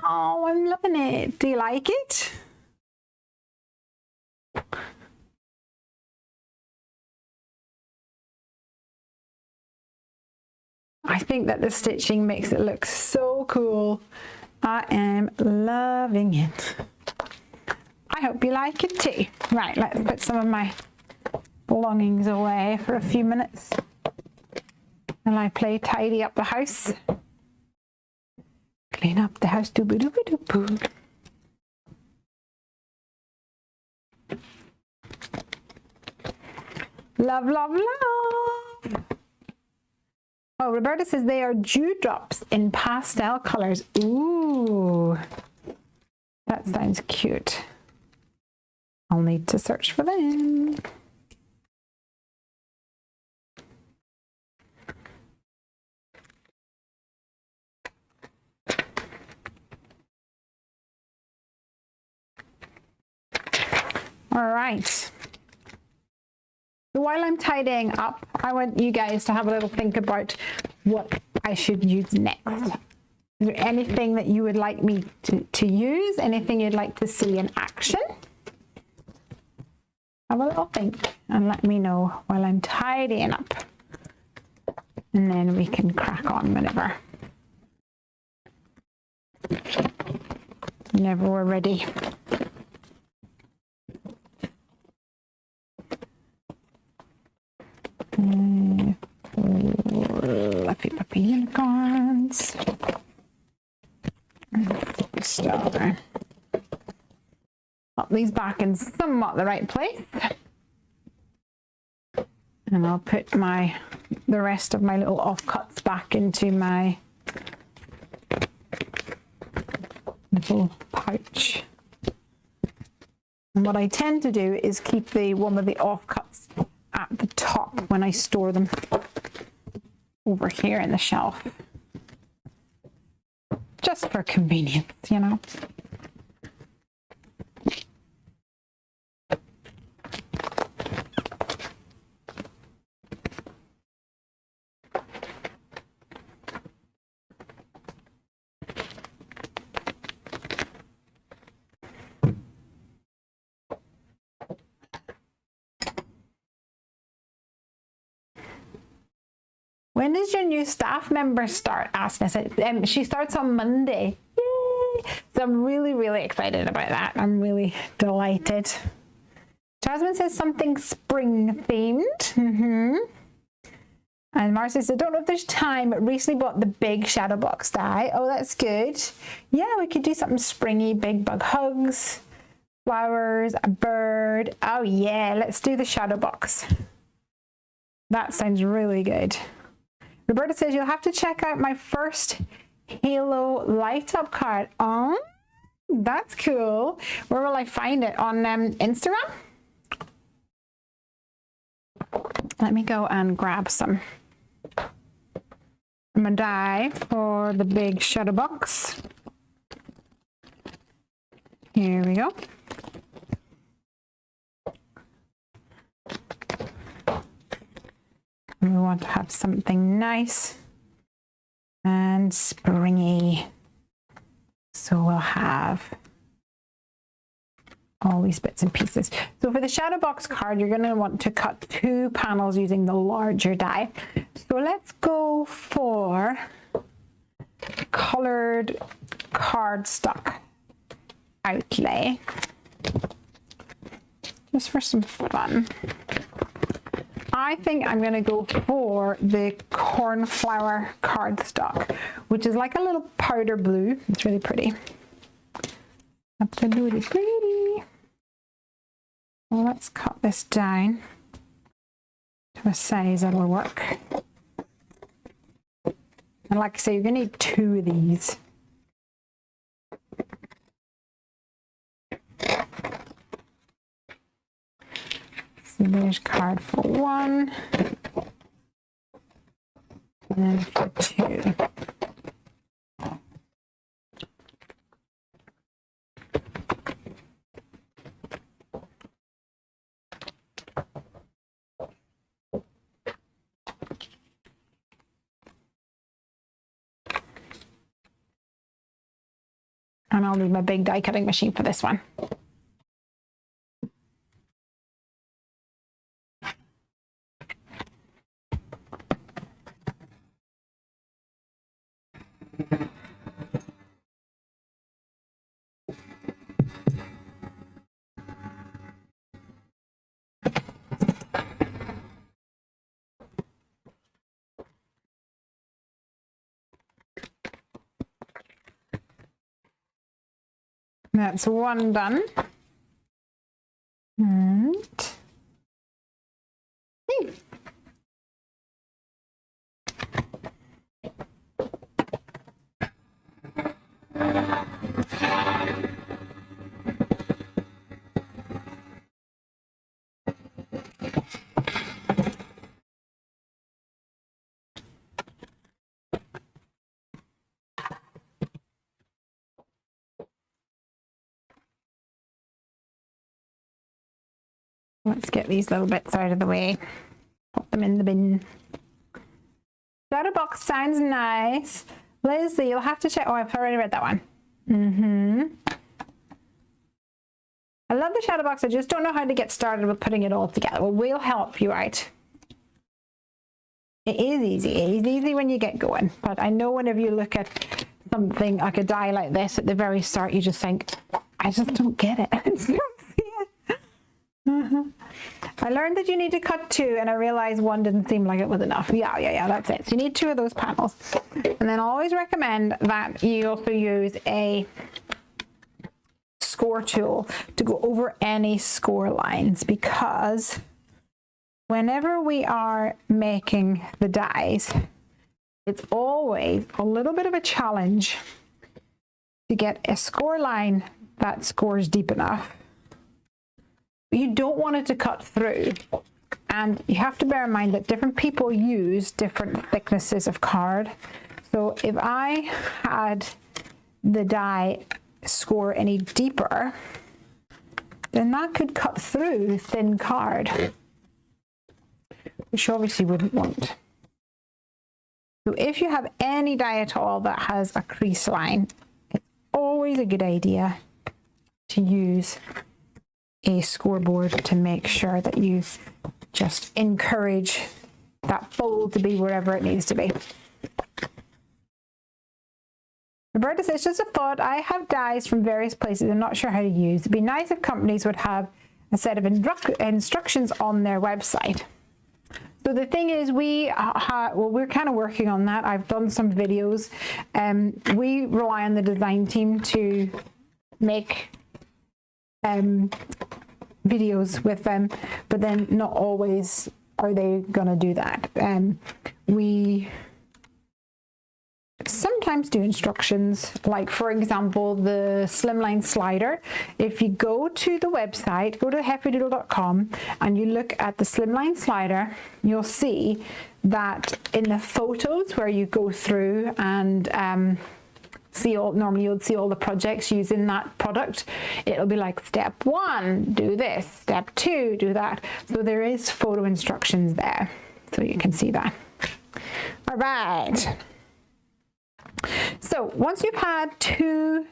Oh, I'm loving it. Do you like it? I think that the stitching makes it look so cool. I am loving it. I hope you like it too. Right, let's put some of my belongings away for a few minutes. And I play tidy up the house. Clean up the house. Doo-boo-doo-boo-doo-boo. Love, love, love. Oh, Roberta says they are dewdrops in pastel colors. Ooh, that sounds cute. I'll need to search for them. All right. So while I'm tidying up, I want you guys to have a little think about what I should use next. Is there anything that you would like me to use? Anything you'd like to see in action? Have a little think and let me know while I'm tidying up. And then we can crack on whenever we're ready. Fluffy puppy unicorns. Star. Pop these back in somewhat the right place. And I'll put the rest of my little offcuts back into my little pouch. And what I tend to do is keep the one with the offcuts at the top when I store them over here in the shelf. Just for convenience, you know. When does your new staff member start? Asked Nessa. She starts on Monday. Yay! So I'm really, really excited about that. I'm really delighted. Jasmine says something spring themed. And Marcia says, I don't know if there's time, but recently bought the big shadow box die. Oh, that's good. Yeah, we could do something springy, big bug hugs, flowers, a bird. Oh yeah, let's do the shadow box. That sounds really good. Roberta says, you'll have to check out my first Halo light up card. Oh, that's cool. Where will I find it? On Instagram? Let me go and grab some. I'm gonna die for the big shadow box. Here we go. We want to have something nice and springy. So we'll have all these bits and pieces. So for the shadow box card, you're going to want to cut 2 panels using the larger die. So let's go for colored cardstock outlay, just for some fun. I think I'm going to go for the cornflower cardstock, which is like a little powder blue. It's really pretty. Absolutely pretty. Well, let's cut this down to a size that'll work. And like I say, you're going to need 2 of these. So there's card for 1, and then for 2. And I'll need my big die cutting machine for this one. That's 1 done. And let's get these little bits out of the way. Put them in the bin. Shadow box sounds nice. Lesley, you'll have to check. Oh, I've already read that one. I love the shadow box. I just don't know how to get started with putting it all together. Well, we'll help you out. It is easy. It's easy when you get going. But I know whenever you look at something like a die like this at the very start, you just think, I just don't get it. I just don't see it. I learned that you need to cut 2, and I realized 1 didn't seem like it was enough. Yeah, that's it. So you need 2 of those panels. And then I always recommend that you also use a score tool to go over any score lines, because whenever we are making the dies, it's always a little bit of a challenge to get a score line that scores deep enough. You don't want it to cut through. And you have to bear in mind that different people use different thicknesses of card. So if I had the die score any deeper, then that could cut through thin card, which you obviously wouldn't want. So if you have any die at all that has a crease line, it's always a good idea to use a scoreboard to make sure that you just encourage that fold to be wherever it needs to be. Roberta says, just a thought, I have dies from various places I'm not sure how to use. It'd be nice if companies would have a set of instructions on their website. So the thing is, we're kind of working on that. I've done some videos. We rely on the design team to make videos with them, but then not always are they going to do that. We sometimes do instructions, like for example the slimline slider. If you go to the website, go to hefferdoodle.com and you look at the slimline slider, you'll see that in the photos where you go through and normally you'll see all the projects using that product. It'll be like step 1, do this, step 2, do that. So there is photo instructions there, so you can see that. All right. So once you've had 2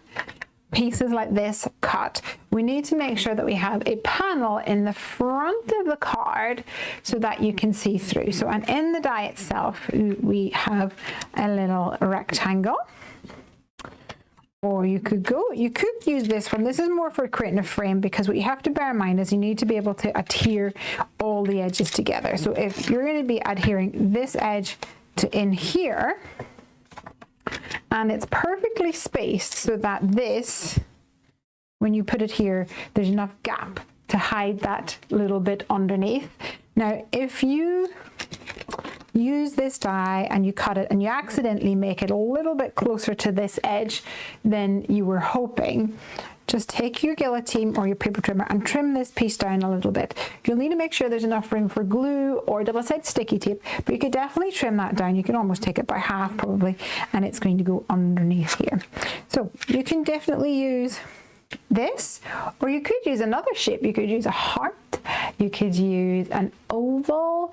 pieces like this cut, we need to make sure that we have a panel in the front of the card so that you can see through. So, and in the die itself, we have a little rectangle. Or you could use this one. This is more for creating a frame, because what you have to bear in mind is you need to be able to adhere all the edges together. So if you're going to be adhering this edge to in here, and it's perfectly spaced so that this, when you put it here, there's enough gap to hide that little bit underneath. Now, if you use this die and you cut it and you accidentally make it a little bit closer to this edge than you were hoping, just take your guillotine or your paper trimmer and trim this piece down a little bit. You'll need to make sure there's enough room for glue or double-sided sticky tape, but you could definitely trim that down. You can almost take it by half probably, and it's going to go underneath here. So you can definitely use this, or you could use another shape. You could use a heart, you could use an oval,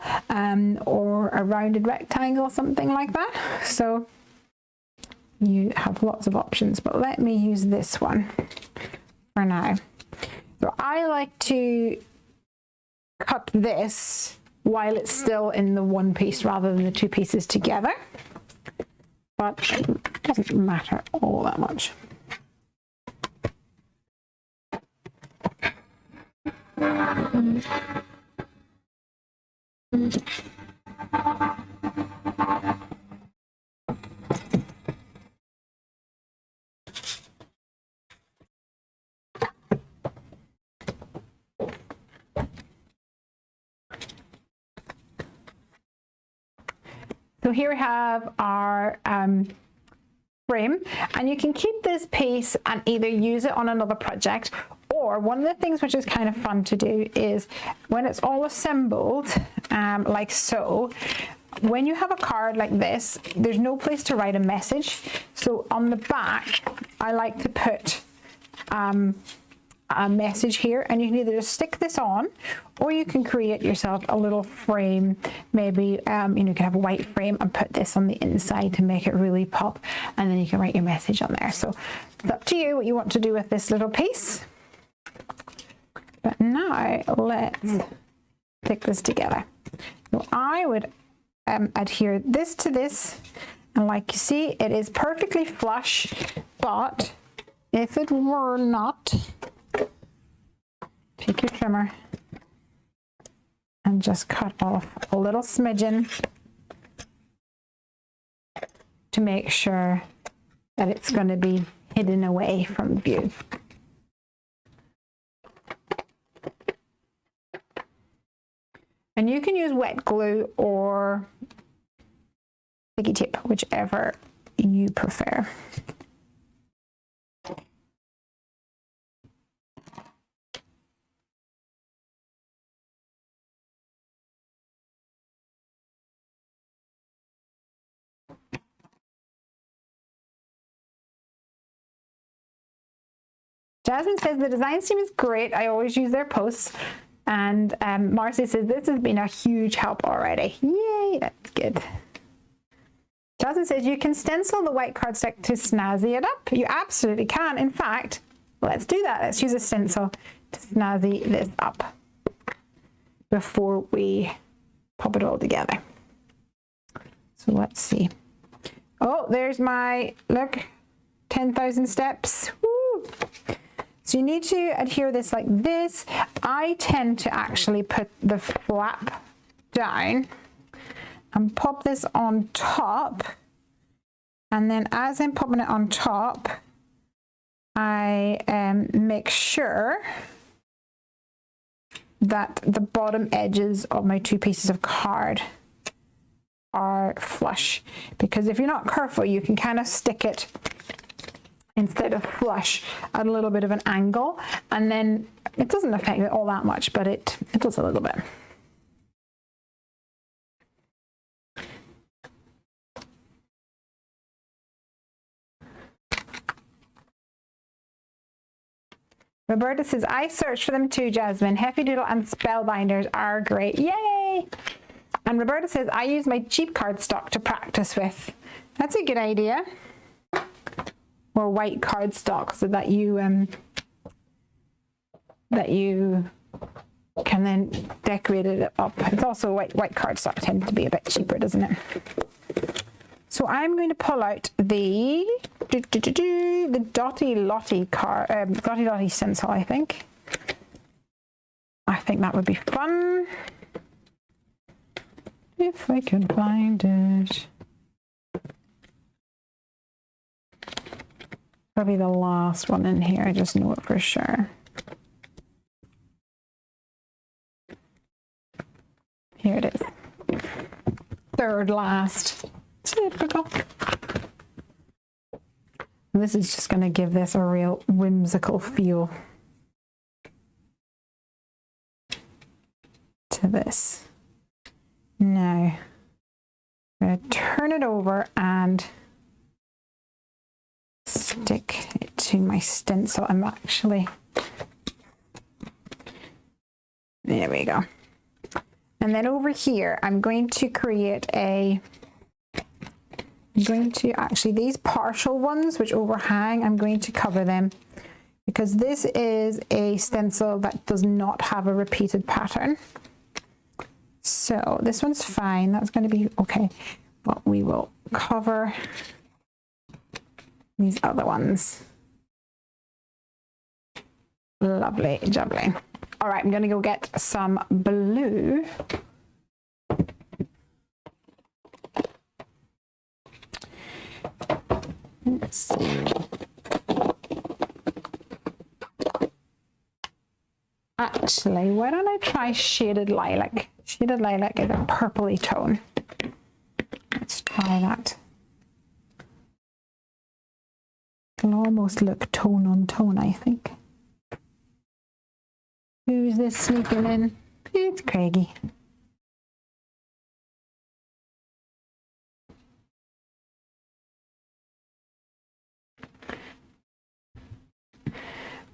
or a rounded rectangle, something like that. So you have lots of options, but let me use this one for now. So I like to cut this while it's still in the one piece rather than the 2 pieces together, but it doesn't matter all that much. So here we have our frame, and you can keep this piece and either use it on another project, or one of the things which is kind of fun to do is when it's all assembled, like so, when you have a card like this, there's no place to write a message. So on the back, I like to put a message here, and you can either just stick this on, or you can create yourself a little frame. Maybe you can have a white frame and put this on the inside to make it really pop, and then you can write your message on there. So it's up to you what you want to do with this little piece. But now let's stick this together. So I would adhere this to this, and like you see, it is perfectly flush, but if it were not, take your trimmer and just cut off a little smidgen to make sure that it's going to be hidden away from view. And you can use wet glue or sticky tape, whichever you prefer. Jasmine says the design team is great. I always use their posts. And Marcy says this has been a huge help already. Yay, that's good. Jasmine says you can stencil the white cardstock to snazzy it up. You absolutely can. In fact, let's do that. Let's use a stencil to snazzy this up before we pop it all together. So let's see. Oh, there's my, look, 10,000 steps. Woo. So you need to adhere this like this. I tend to actually put the flap down and pop this on top. And then as I'm popping it on top, I make sure that the bottom edges of my two pieces of card are flush, because if you're not careful, you can kind of stick it instead of flush at a little bit of an angle, and then it doesn't affect it all that much, but it does a little bit. Roberta says, I searched for them too, Jasmine. Hefty Doodle and Spellbinders are great. Yay! And Roberta says, I use my cheap cardstock to practice with. That's a good idea. Or white cardstock, so that you can then decorate it up. It's also white cardstock tends to be a bit cheaper, doesn't it? So I'm going to pull out the Dotty Lottie stencil, I think. I think that would be fun. If I can find it. Probably the last one in here, I just know it for sure. Here it is. Third last. Typical. This is just going to give this a real whimsical feel to this. Now, I'm going to turn it over and stick it to my stencil. I'm actually, there we go. And then over here, I'm going to create actually these partial ones which overhang, I'm going to cover them because this is a stencil that does not have a repeated pattern. So this one's fine, that's going to be okay, but we will cover these other ones. Lovely jubbly. All right, I'm going to go get some blue. Let's see. Actually, why don't I try Shaded Lilac? Shaded Lilac is a purpley tone. Let's try that. It'll almost look tone on tone, I think. Who's this sneaking in? It's Craigie.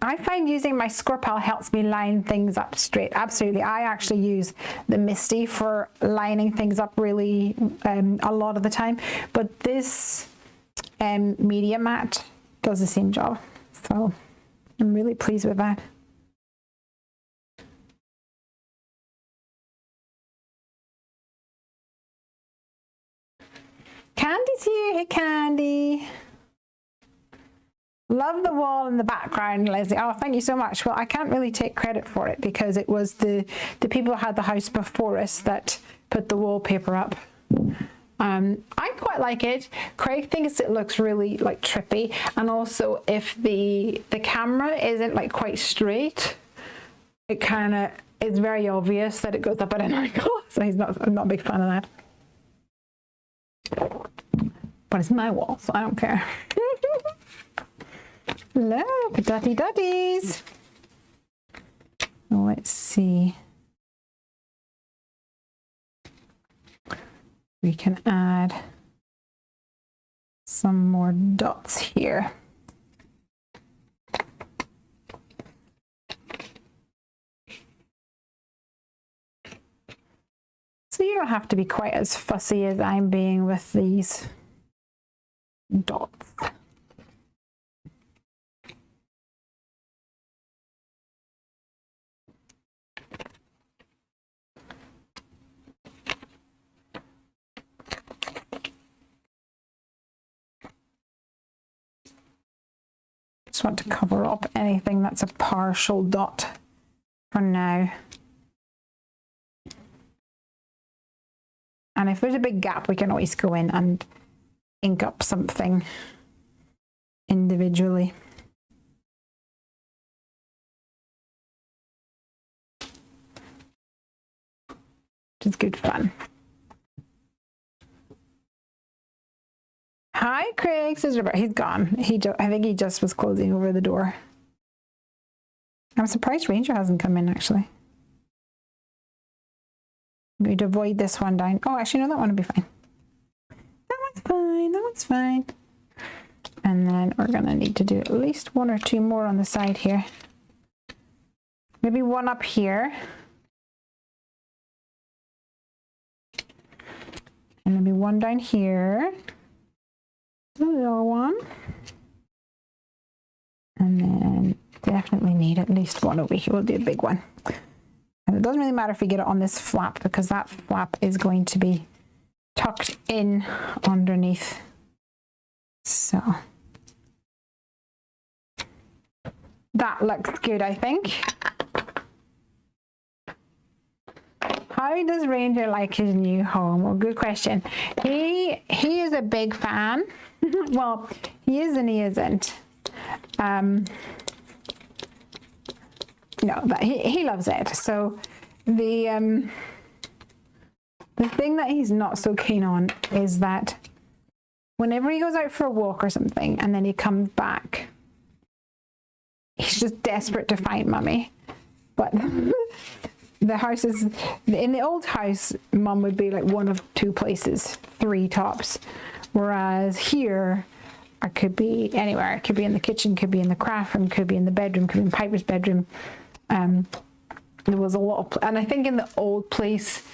I find using my Scorpal helps me line things up straight. Absolutely. I actually use the Misty for lining things up really a lot of the time. But this Media Matte does the same job. So I'm really pleased with that. Candy's here. Hey, Candy. Love the wall in the background, Leslie. Oh, thank you so much. Well, I can't really take credit for it because it was the people who had the house before us that put the wallpaper up. I quite like it. Craig thinks it looks really like trippy, and also if the camera isn't like quite straight, it kind of is very obvious that it goes up at an angle. So I'm not a big fan of that. But it's my wall, so I don't care. Look, Dotty Dotties. Let's see. We can add some more dots here. so you don't have to be quite as fussy as I'm being with these dots. Just want to cover up anything that's a partial dot for now. And if there's a big gap, we can always go in and ink up something individually. Which is good fun. Hi, Craig, says Robert. He's gone. I think he just was closing over the door. I'm surprised Ranger hasn't come in, actually. I'm going to avoid this one down. Oh, actually, no, that one will be fine. That one's fine. That one's fine. And then we're going to need to do at least one or two more on the side here. Maybe one up here. And maybe one down here. Another one. And then definitely need at least one over here. We'll do a big one. And it doesn't really matter if we get it on this flap, because that flap is going to be tucked in underneath. So that looks good, I think. How does Reindeer like his new home? Well, good question. He is a big fan. Well, he is and he isn't. No, but he loves it. So the thing that he's not so keen on is that whenever he goes out for a walk or something and then he comes back, he's just desperate to find Mummy. But the house is, in the old house, Mum would be like one of two places, three tops. Whereas here, I could be anywhere. It could be in the kitchen, could be in the craft room, could be in the bedroom, could be in Piper's bedroom. There was a lot of, and I think in the old place,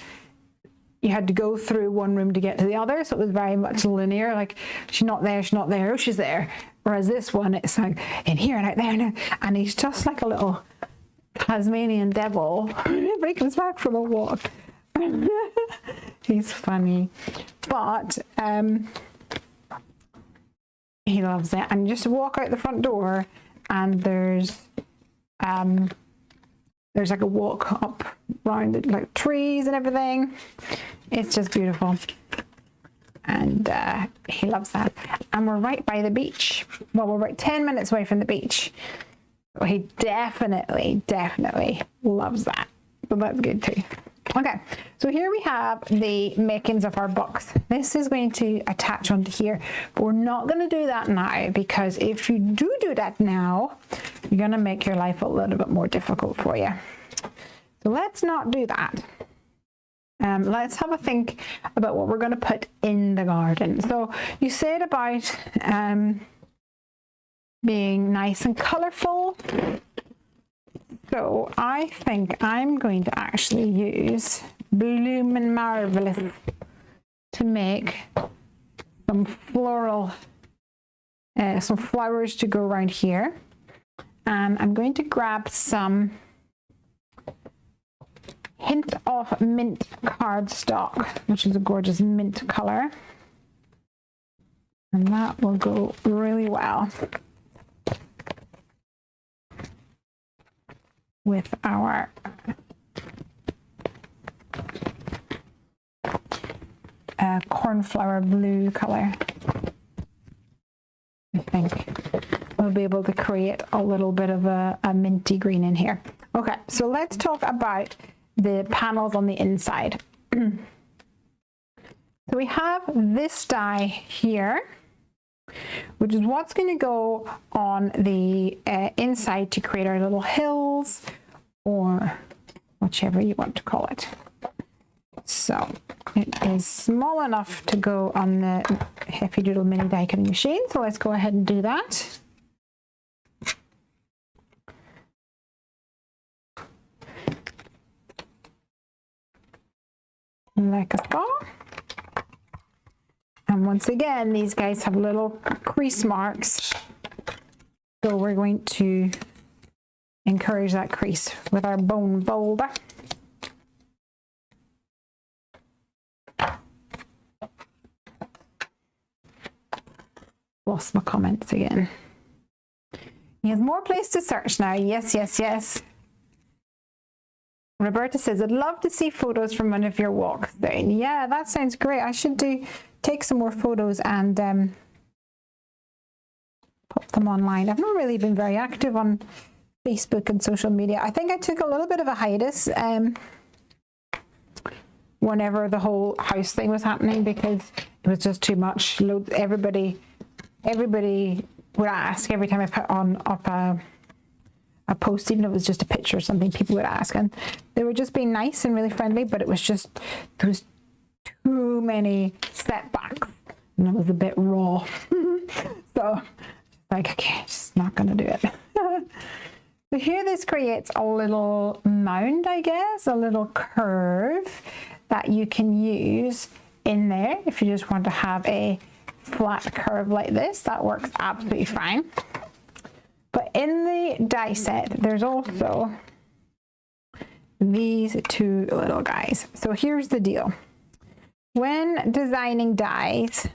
you had to go through one room to get to the other. So it was very much linear. Like, she's not there, oh, she's there. Whereas this one, it's like in here and out there. And he's just like a little Tasmanian devil whenever he comes back from a walk. He's funny. But he loves it. And just walk out the front door and there's like a walk up around like trees and everything. It's just beautiful. And he loves that. And we're right by the beach. Well, we're about 10 minutes away from the beach. So he definitely loves that. So that's good too. Okay, so here we have the makings of our box. This is going to attach onto here, but we're not going to do that now, because if you do that now, you're going to make your life a little bit more difficult for you. So let's not do that. Let's have a think about what we're going to put in the garden. So you said about being nice and colorful. So I think I'm going to actually use Bloomin' Marvelous to make some floral, some flowers to go around here. And I'm going to grab some Hint of Mint cardstock, which is a gorgeous mint color. And that will go really well with our cornflower blue color. I think we'll be able to create a little bit of a minty green in here. Okay, so let's talk about the panels on the inside. So we have this die here, which is what's going to go on the inside to create our little hills, or whichever you want to call it. So it is small enough to go on the Hefty Doodle mini die cutting machine. So let's go ahead and do that. like so. And once again, these guys have little crease marks. So we're going to encourage that crease with our bone folder. Lost my comments again. He has more place to search now. Yes, yes, yes. Roberta says, I'd love to see photos from one of your walks down. Yeah, that sounds great. I should take some more photos and pop them online. I've not really been very active on Facebook and social media. I think I took a little bit of a hiatus whenever the whole house thing was happening, because it was just too much. Everybody would ask every time I put up a post, even if it was just a picture or something, people would ask, and they were just being nice and really friendly, but it was just, there was too many setbacks and it was a bit raw. So like, okay, just not gonna do it. So here this creates a little mound, I guess, a little curve that you can use in there if you just want to have a flat curve like this. That works absolutely fine. But in the die set, there's also these two little guys. So here's the deal. When designing dies,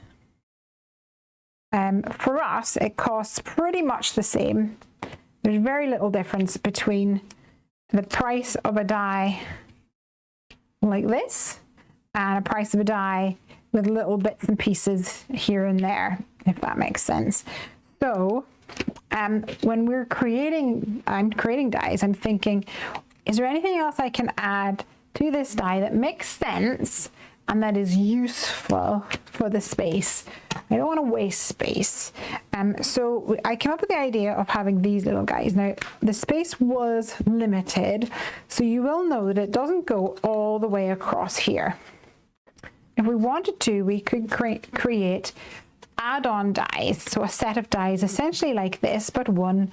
for us, it costs pretty much the same. There's very little difference between the price of a die like this and a price of a die with little bits and pieces here and there, if that makes sense. So when I'm creating dies, I'm thinking, is there anything else I can add to this die that makes sense and that is useful for the space? I don't want to waste space. So I came up with the idea of having these little guys. Now, the space was limited, so you will know that it doesn't go all the way across here. If we wanted to, we could create add-on dies. So a set of dies essentially like this, but one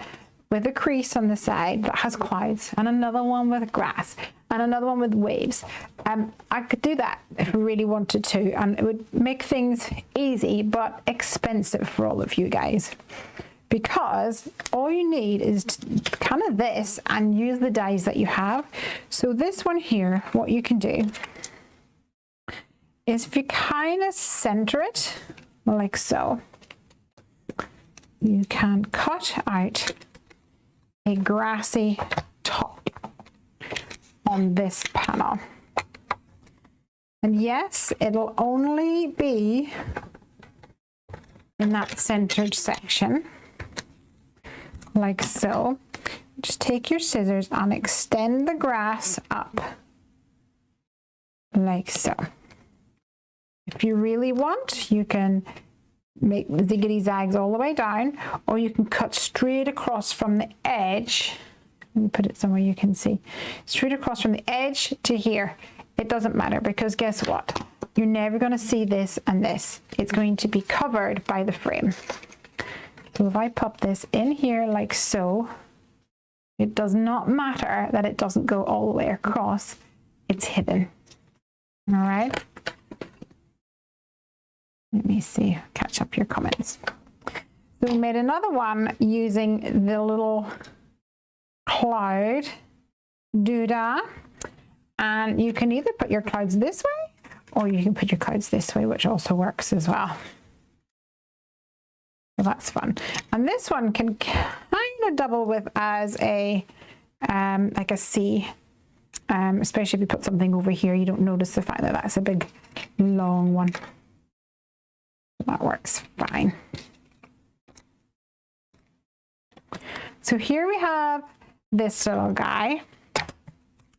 with a crease on the side that has clouds, and another one with grass, and another one with waves. I could do that if we really wanted to, and it would make things easy but expensive for all of you guys, because all you need is kind of this and use the dies that you have. So this one here, what you can do is if you kind of center it like so, you can cut out a grassy top on this panel. And yes, it'll only be in that centered section, like so. Just take your scissors and extend the grass up, like so. If you really want, you can make ziggity zags all the way down, or you can cut straight across from the edge. Let me put it somewhere you can see. Straight across from the edge to here. It doesn't matter, because guess what? You're never going to see this and this. It's going to be covered by the frame. So if I pop this in here like so, it does not matter that it doesn't go all the way across. It's hidden. All right. Let me see, catch up your comments. So we made another one using the little cloud doodah, and you can either put your clouds this way or you can put your clouds this way, which also works as well. So that's fun. And this one can kind of double with as a like a C, especially if you put something over here, you don't notice the fact that that's a big long one. That works fine. So here we have this little guy,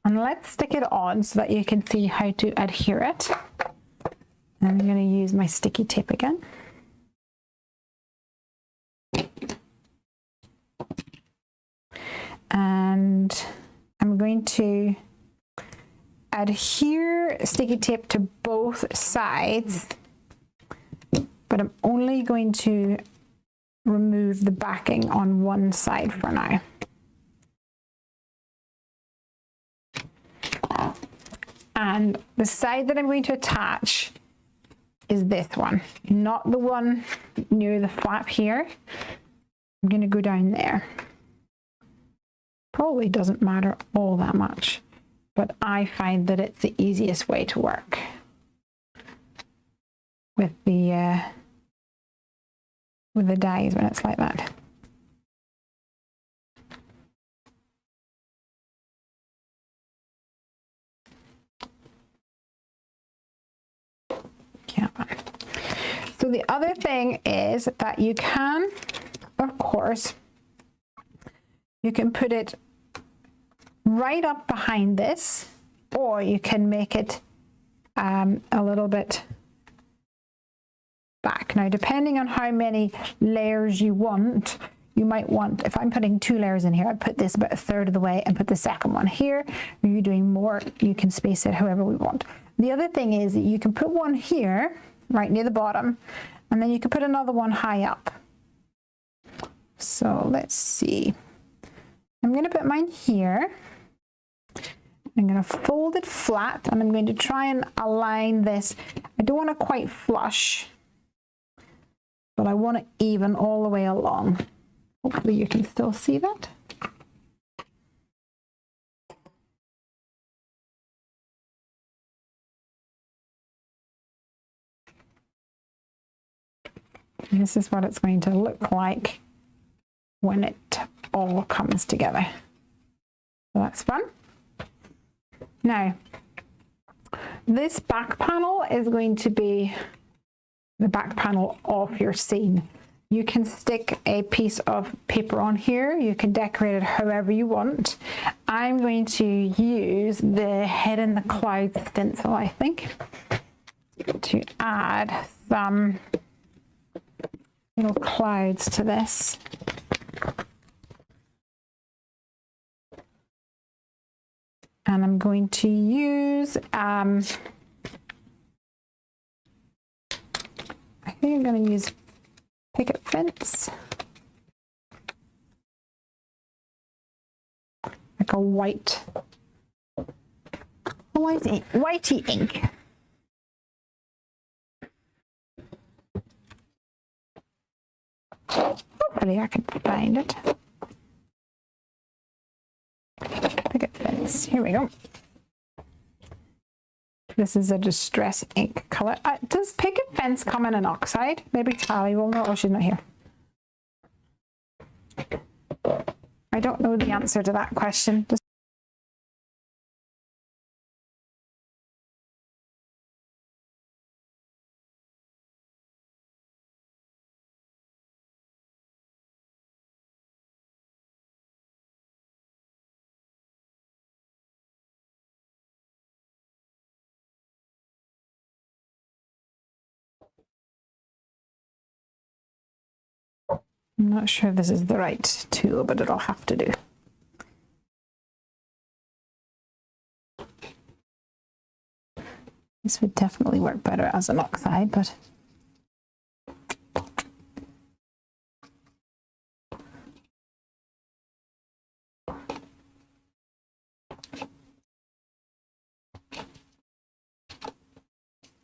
and let's stick it on so that you can see how to adhere it. I'm going to use my sticky tape again. And I'm going to adhere sticky tape to both sides, but I'm only going to remove the backing on one side for now. And the side that I'm going to attach is this one, not the one near the flap here. I'm going to go down there. Probably doesn't matter all that much, but I find that it's the easiest way to work with the dies when it's like that. Yeah. So the other thing is that you can, of course, you can put it right up behind this, or you can make it a little bit back. Now, depending on how many layers you want, you might want, if I'm putting 2 layers in here, I'd put this about 1/3 of the way and put the second one here. If you're doing more, you can space it however we want. The other thing is that you can put one here, right near the bottom, and then you can put another one high up. So let's see. I'm going to put mine here. I'm going to fold it flat, and I'm going to try and align this. I don't want to quite flush, but I want it even all the way along. Hopefully you can still see that. And this is what it's going to look like when it all comes together. So that's fun. Now, this back panel is going to be the back panel of your scene. You can stick a piece of paper on here. You can decorate it however you want. I'm going to use the Head in the Clouds stencil, I think, to add some little clouds to this. And I'm going to use, I think I'm going to use picket fence, like a whitey ink. Hopefully I can find it. Picket fence. Here we go. This is a distress ink color. Does picket fence come in an oxide? Maybe Tally will know. Oh, she's not here. I don't know the answer to that question. I'm not sure if this is the right tool, but it'll have to do. This would definitely work better as an oxide, but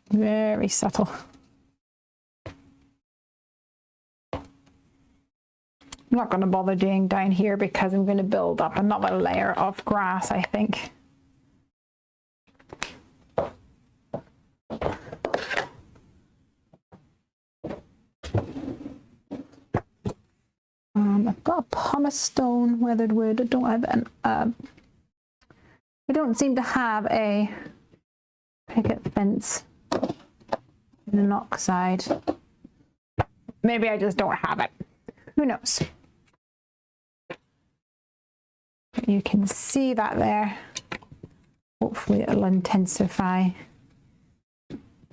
very subtle. I'm not going to bother doing down here because I'm going to build up another layer of grass, I think. I've got a pumice stone weathered wood. I don't have I don't seem to have a picket fence in an oxide. Maybe I just don't have it. Who knows? You can see that there. Hopefully it'll intensify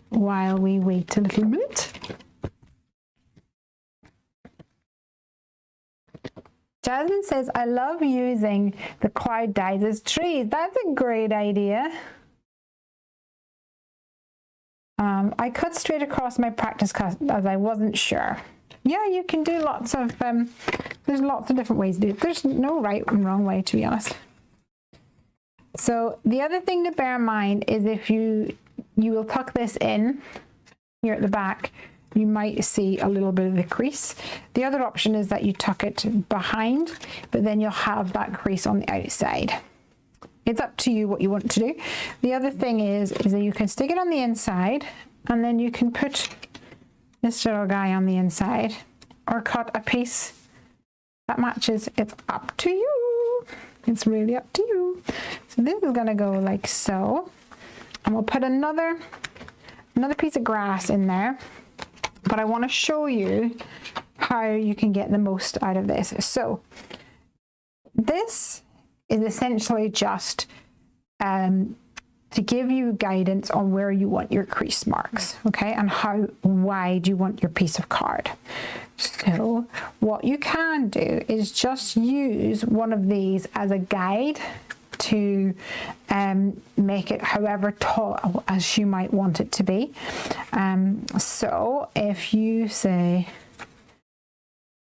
while we wait a little bit. Jasmine says, I love using the cloud dyes as trees. That's a great idea. I cut straight across my practice cut as I wasn't sure. Yeah, you can do lots of, there's lots of different ways to do it. There's no right and wrong way, to be honest. So the other thing to bear in mind is if you will tuck this in here at the back, you might see a little bit of the crease. The other option is that you tuck it behind, but then you'll have that crease on the outside. It's up to you what you want to do. The other thing is that you can stick it on the inside, and then you can put this little guy on the inside, or cut a piece that matches. It's up to you. It's really up to you. So this is gonna go like so, and we'll put another piece of grass in there, but I want to show you how you can get the most out of this. So this is essentially just to give you guidance on where you want your crease marks, okay, and how wide you want your piece of card. So what you can do is just use one of these as a guide to make it however tall as you might want it to be. So if you say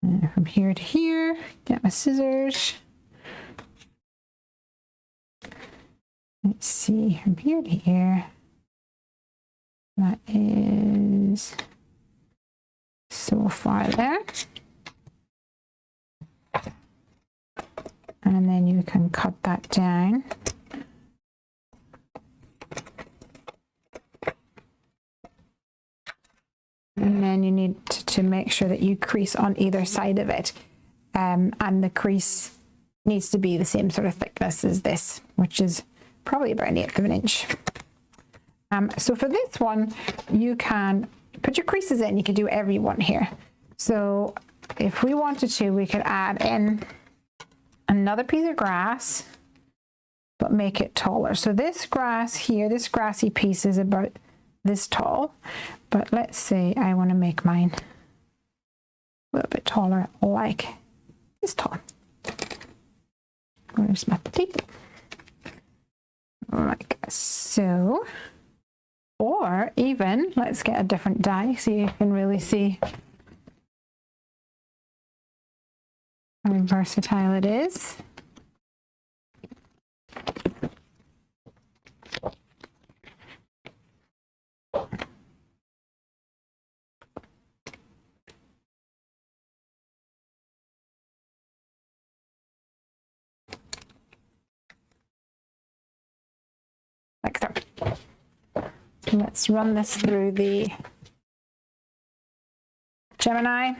from here to here, get my scissors. Let's see, from here to here, that is so far there. And then you can cut that down. And then you need to make sure that you crease on either side of it. And the crease needs to be the same sort of thickness as this, which is probably about 1/8 of an inch. So for this one, you can put your creases in. You can do whatever you want here. So if we wanted to, we could add in another piece of grass, but make it taller. So this grass here, this grassy piece is about this tall, but let's say I want to make mine a little bit taller, like this tall. Where's my tape? Like so. Or even, let's get a different die so you can really see how versatile it is. Like so. Let's run this through the Gemini.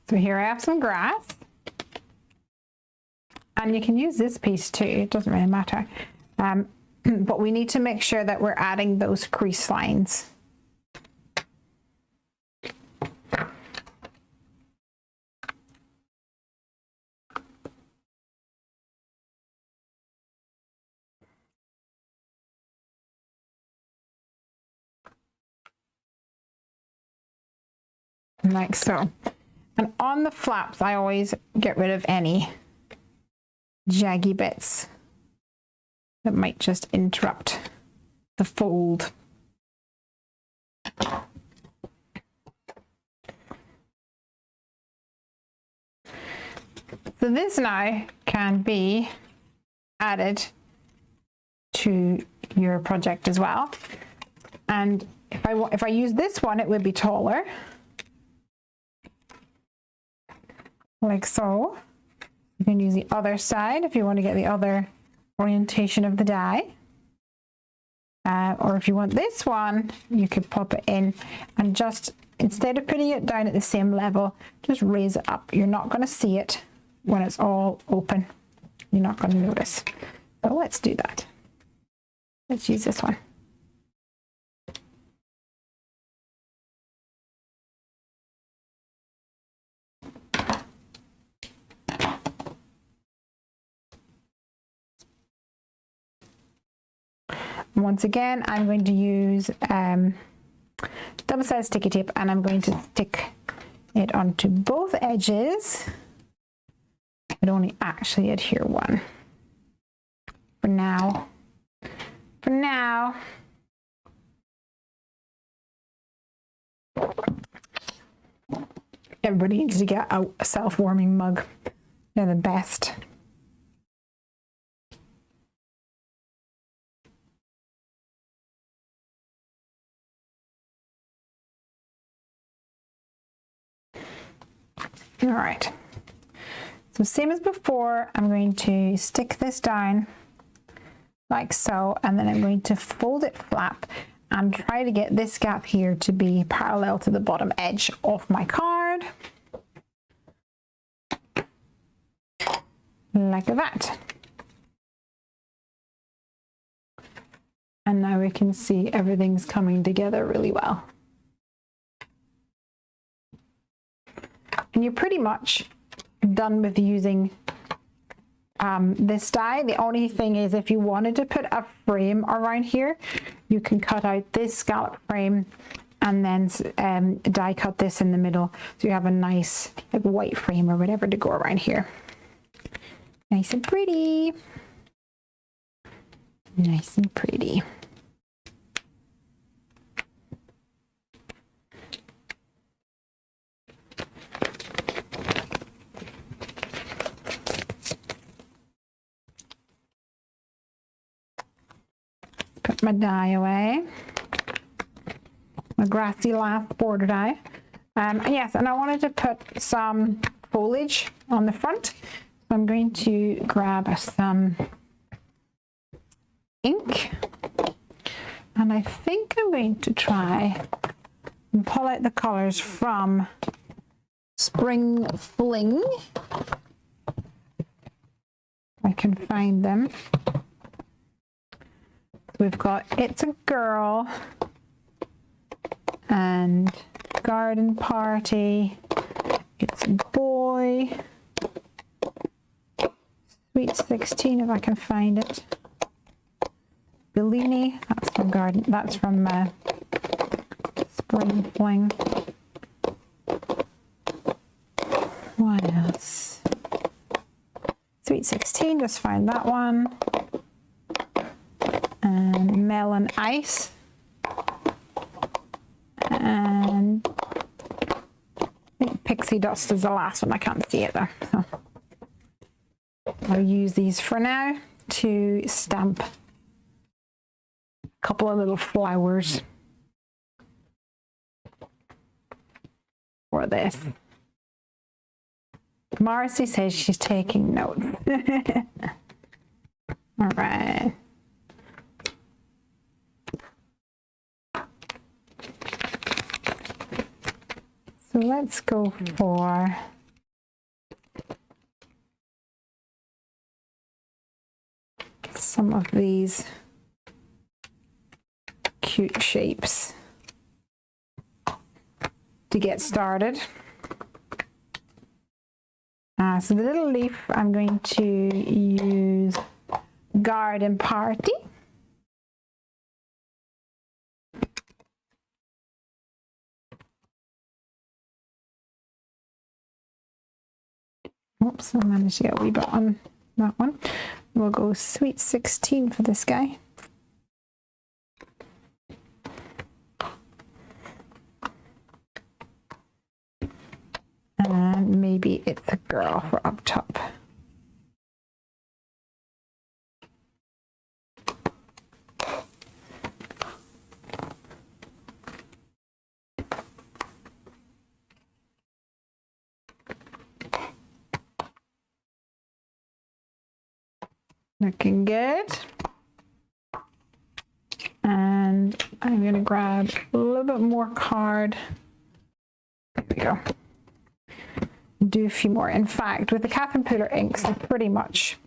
So here I have some grass. And you can use this piece too, it doesn't really matter. But we need to make sure that we're adding those crease lines. Like so. And on the flaps, I always get rid of any jaggy bits that might just interrupt the fold. So this now can be added to your project as well. And if I use this one, it would be taller, like so. You can use the other side if you want to get the other orientation of the die. Or if you want this one, you could pop it in and just, instead of putting it down at the same level, just raise it up. You're not going to see it when it's all open. You're not going to notice. So let's do that. Let's use this one. Once again, I'm going to use double-sided sticky tape, and I'm going to stick it onto both edges I'd only actually adhere one. For now. For now. Everybody needs to get a self-warming mug. They're the best. All right. So same as before, I'm going to stick this down like so, and then I'm going to fold it flat and try to get this gap here to be parallel to the bottom edge of my card. Like that. And now we can see everything's coming together really well. And you're pretty much done with using this die. The only thing is, if you wanted to put a frame around here, you can cut out this scallop frame and then die cut this in the middle, so you have a nice like white frame or whatever to go around here. Nice and pretty. Nice and pretty. Put my die away. My grassy last border die. Yes, and I wanted to put some foliage on the front. So I'm going to grab some ink. And I think I'm going to try and pull out the colors from Spring Fling. If I can find them. We've got It's a Girl and Garden Party, It's a Boy, Sweet 16 if I can find it, Bellini, that's from Garden, that's from Spring Fling. What else? Sweet 16, just find that one. And Melon Ice, and I think Pixie Dust is the last one. I can't see it though, so I'll use these for now to stamp a couple of little flowers for this. Marcy says she's taking notes. All right. So let's go for some of these cute shapes to get started. So the little leaf, I'm going to use Garden Party. Oops, I managed to get a wee bit on that one. We'll go Sweet 16 for this guy. And maybe It's a Girl for up top. Looking good. And I'm going to grab a little bit more card. There we go. Do a few more. In fact, with the Catherine Pooler inks, they're pretty much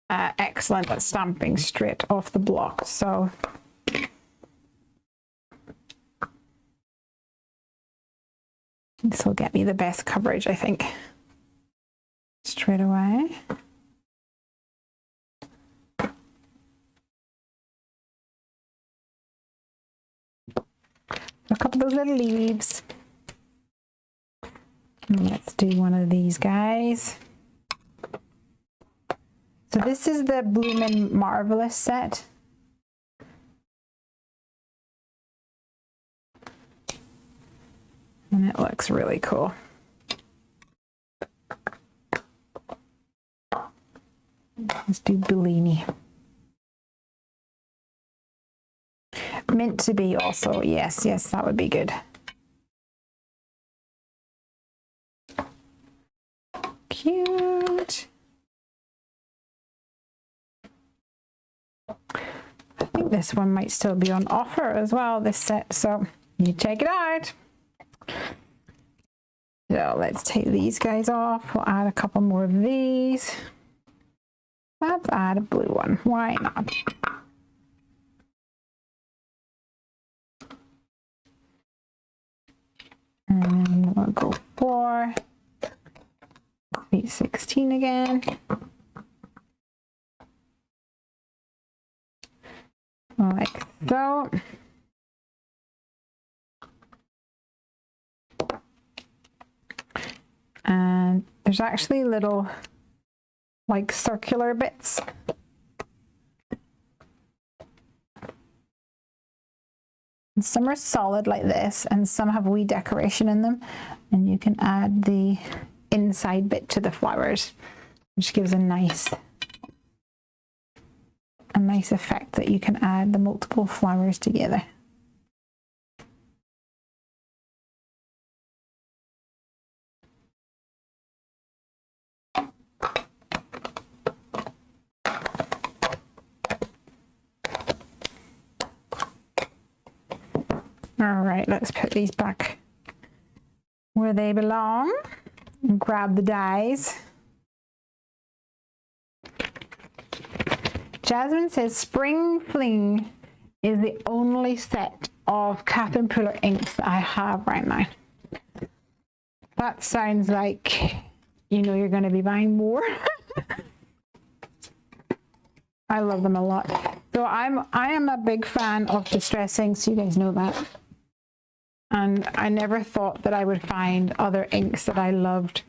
excellent at stamping straight off the block. So this will get me the best coverage, I think, straight away. A couple of those little leaves. Let's do one of these guys. So this is the Bloomin' Marvelous set. And it looks really cool. Let's do Bellini. Meant to be also, yes, that would be good. Cute. I think this one might still be on offer as well, this set, so you check it out. So let's take these guys off. We'll add a couple more of these. Let's add a blue one. Why not? And we'll go for Sweet 16 again. Like so. And there's actually little like circular bits. And some are solid like this, and some have wee decoration in them. And you can add the inside bit to the flowers, which gives a nice effect that you can add the multiple flowers together. All right, let's put these back where they belong and grab the dies. Jasmine says Spring Fling is the only set of Catherine Pooler inks that I have right now. That sounds like, you know, you're going to be buying more. I love them a lot. So I am a big fan of distress inks, you guys know that. And I never thought that I would find other inks that I loved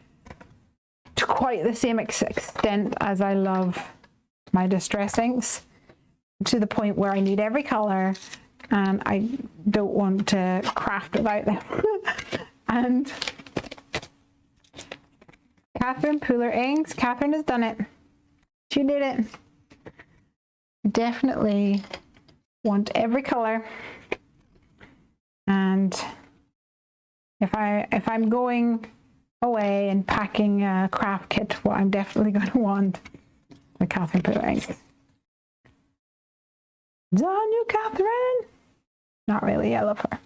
to quite the same extent as I love my distress inks, to the point where I need every color and I don't want to craft without them. And Catherine Pooler inks, Catherine has done it. She did it. Definitely want every color. And if I'm going away and packing a craft kit, what I'm definitely going to want the Catherine Pooler inks. Is that you, Catherine? Not really, I love her.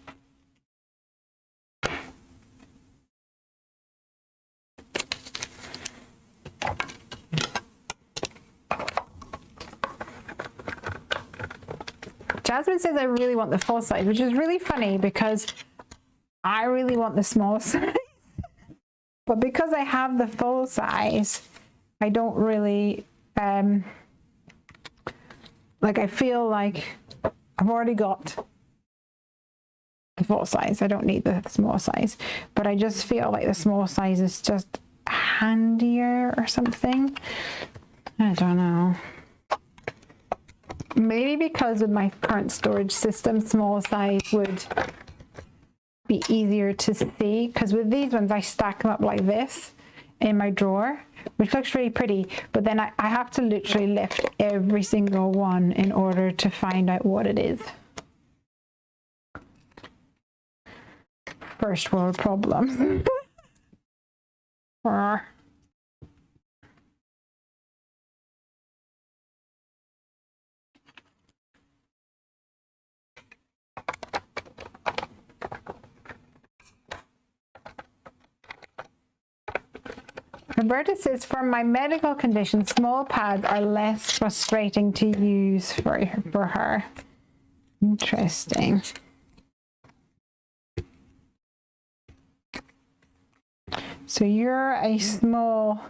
Jasmine says I really want the full size, which is really funny because I really want the small size. But because I have the full size, I don't really, like I feel like I've already got the full size. I don't need the small size. But I just feel like the small size is just handier or something. I don't know. Maybe because of my current storage system, small size would be easier to see. Because with these ones, I stack them up like this in my drawer, which looks really pretty. But then I have to literally lift every single one in order to find out what it is. First world problems. Roberta says, for my medical condition, small pads are less frustrating to use for her. Interesting. So you're a small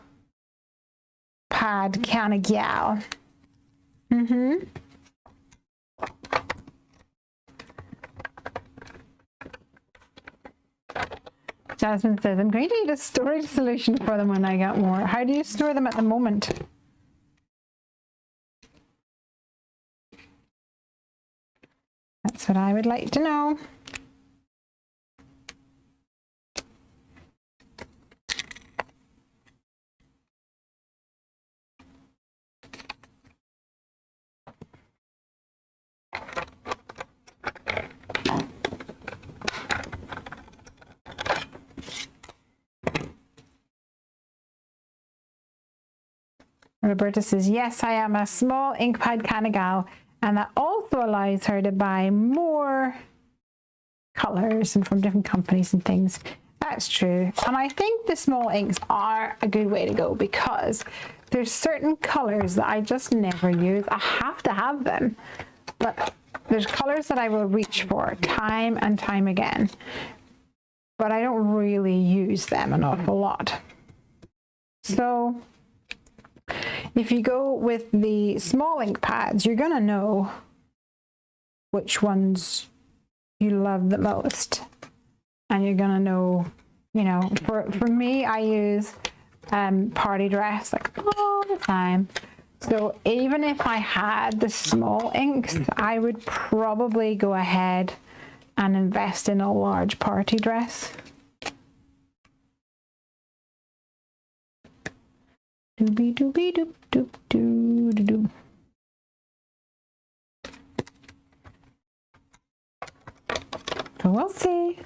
pad kind of gal. Mm-hmm. Jasmine says, I'm going to need a storage solution for them when I get more. How do you store them at the moment? That's what I would like to know. Roberta says, yes, I am a small ink pad kind of gal, and that also allows her to buy more colors and from different companies and things. That's true. And I think the small inks are a good way to go because there's certain colors that I just never use. I have to have them, but there's colors that I will reach for time and time again, but I don't really use them an awful lot. So if you go with the small ink pads, you're going to know which ones you love the most. And you're going to know, you know, for me, I use party dress like all the time. So even if I had the small inks, I would probably go ahead and invest in a large party dress. Doobie doobie doop doop doo doo doo. So we'll see.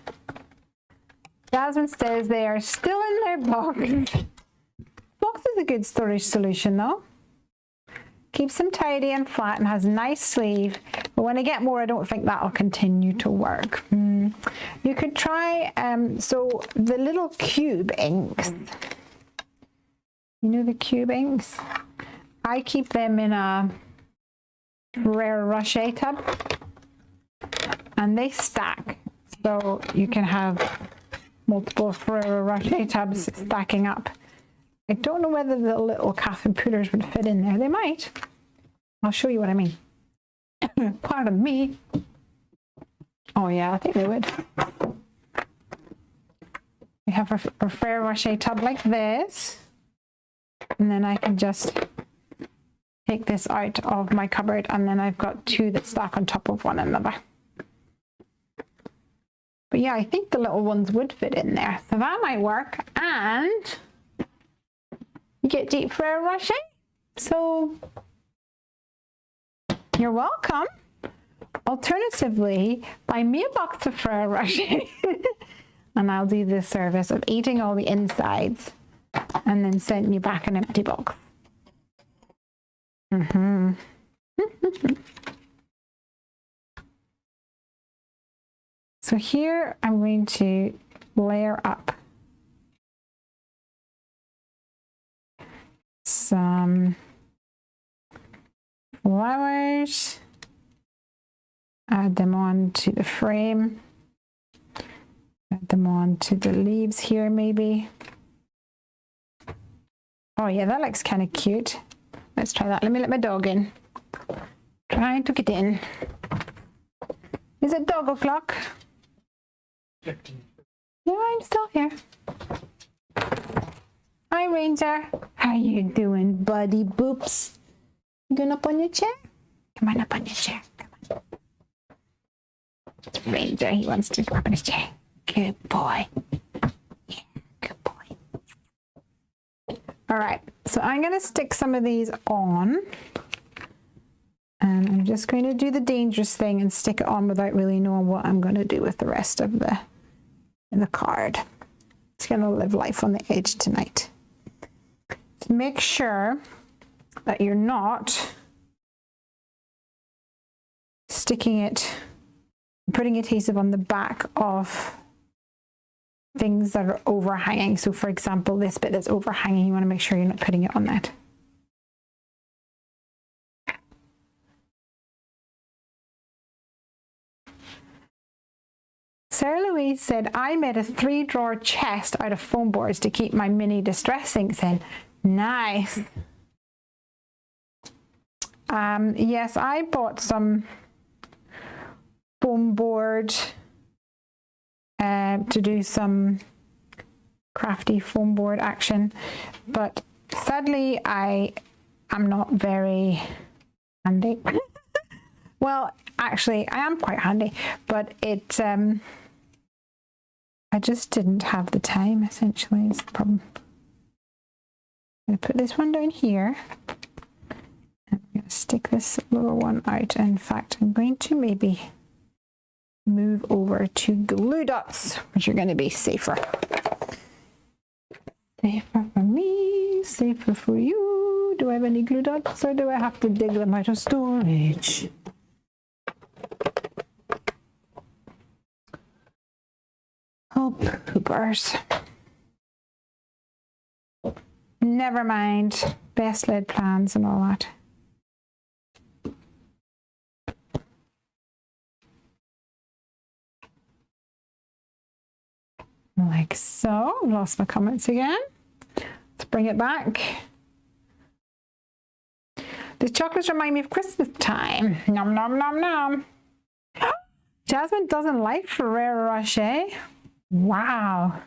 Jasmine says they are still in their box. Box is a good storage solution though. Keeps them tidy and flat and has a nice sleeve. But when I get more, I don't think that'll continue to work. You could try, so the little cube inks. You know the cube inks? I keep them in a Ferrero Rocher tub and they stack. So you can have multiple Ferrero Rocher tubs stacking up. I don't know whether the little Catherine Pooters would fit in there. They might. I'll show you what I mean. Pardon me. Oh yeah, I think they would. We have a Ferrero Rocher tub like this. And then I can just take this out of my cupboard and then I've got two that stack on top of one another. But yeah, I think the little ones would fit in there. So that might work. And you get deep Ferrero Rocher. So you're welcome. Alternatively, buy me a box of Ferrero Rocher and I'll do the service of eating all the insides and then sending you back an empty box. So here I'm going to layer up some flowers, add them on to the frame, add them on to the leaves here maybe. Oh yeah, that looks kind of cute. Let's try that. Let me let my dog in. Trying to get in. Is it dog o'clock? Yeah, I'm still here. Hi, Ranger. How you doing, buddy boops? You going up on your chair? Come on up on your chair. Come on. Ranger, he wants to go up on his chair. Good boy. Yeah, good boy. All right, so I'm going to stick some of these on. And I'm just going to do the dangerous thing and stick it on without really knowing what I'm going to do with the rest of the card. It's going to live life on the edge tonight. So make sure that you're not sticking it, putting adhesive on the back of things that are overhanging. So for example, this bit that's overhanging, you want to make sure you're not putting it on that. Sarah Louise said, I made a 3-drawer chest out of foam boards to keep my mini distress inks in. Nice. Yes, I bought some foam board to do some crafty foam board action, but sadly I am not very handy. Well, actually I am quite handy, but I just didn't have the time, essentially, is the problem. I'm going to put this one down here. I'm going to stick this little one out. In fact, I'm going to maybe move over to glue dots, which are going to be safer. Safer for me, safer for you. Do I have any glue dots, or do I have to dig them out of storage? Oh, poopers. Never mind. Best laid plans and all that. Like so. I've lost my comments again. Let's bring it back. The chocolates remind me of Christmas time. Nom nom nom nom. Jasmine doesn't like Ferrero Rocher. Wow.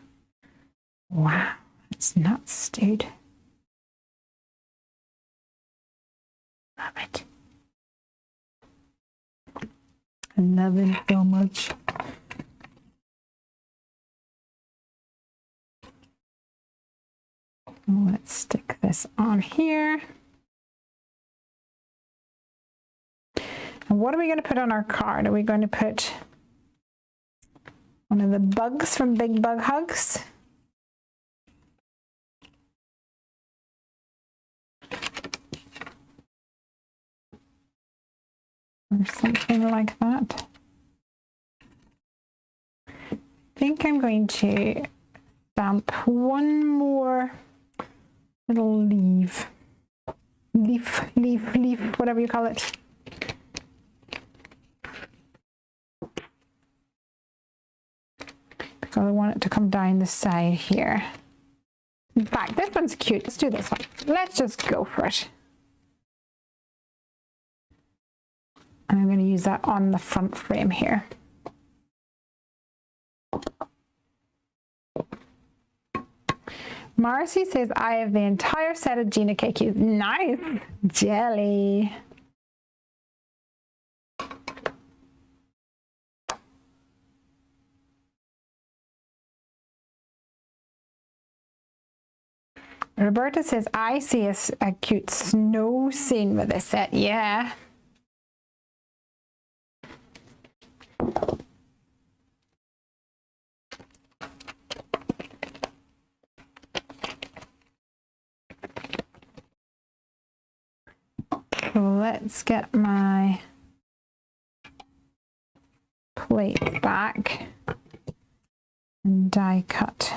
Wow. That's nuts, dude. Love it. I love it so much. Let's stick this on here. And what are we going to put on our card? Are we going to put one of the bugs from Big Bug Hugs? Or something like that. I think I'm going to stamp one more little leaf, whatever you call it. Because I want it to come down the side here. In fact, this one's cute. Let's do this one. Let's just go for it. And I'm going to use that on the front frame here. Marcy says, I have the entire set of Gina cakes. Nice. Jelly. Roberta says, I see a cute snow scene with this set. Yeah. So let's get my plate back and die cut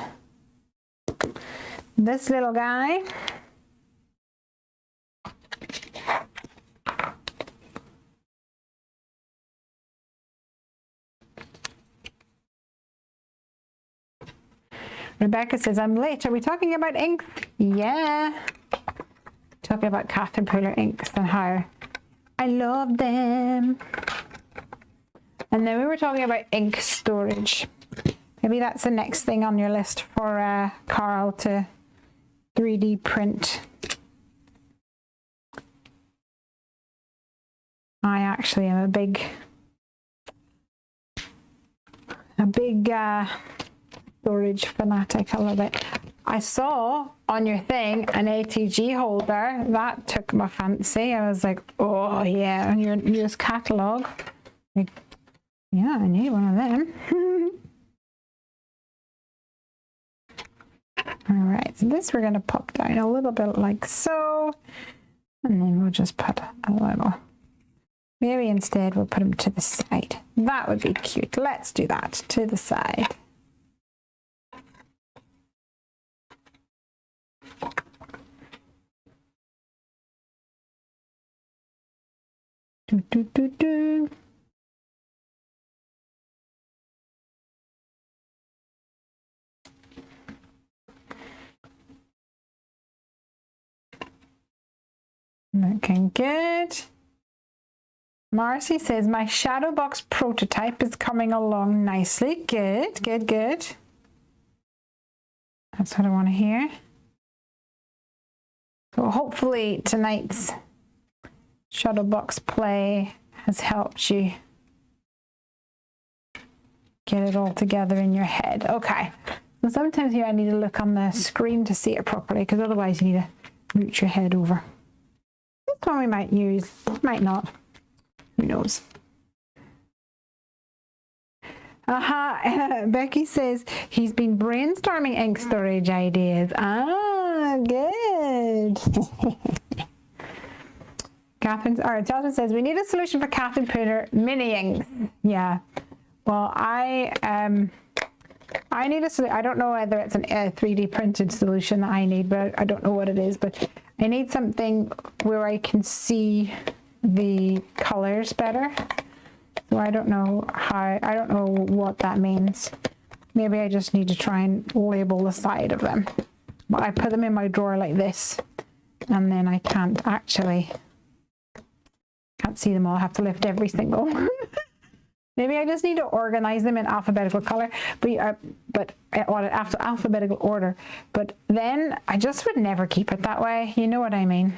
this little guy. Rebecca says, I'm late. Are we talking about inks? Yeah. Talking about Caterpillar inks and how I love them. And then we were talking about ink storage. Maybe that's the next thing on your list for Carl to 3D print. I actually am a big storage fanatic. I love it. I saw on your thing an ATG holder that took my fancy. I was like, oh yeah, and your newest catalog. Like, yeah, I need one of them. All right, so this we're going to pop down a little bit like so, and then we'll just put a little. Maybe instead we'll put them to the side. That would be cute. Let's do that to the side. Do. Looking good. Marcy says, my shadow box prototype is coming along nicely. Good, good, good. That's what I want to hear. So hopefully tonight's Shuttlebox play has helped you get it all together in your head. Okay. So sometimes here I need to look on the screen to see it properly, because otherwise you need to root your head over. This one we might use, might not. Who knows? Aha, Becky says he's been brainstorming ink storage ideas. Ah, good. Jasmine says we need a solution for cat and pooter mini inks. Yeah. Well, I need a solution. I don't know whether it's a 3D printed solution that I need, but I don't know what it is. But I need something where I can see the colors better. So I don't know what that means. Maybe I just need to try and label the side of them. But I put them in my drawer like this, and then I can't see them all. I have to lift every single one. Maybe I just need to organize them in alphabetical color, but after alphabetical order. But then I just would never keep it that way. You know what I mean?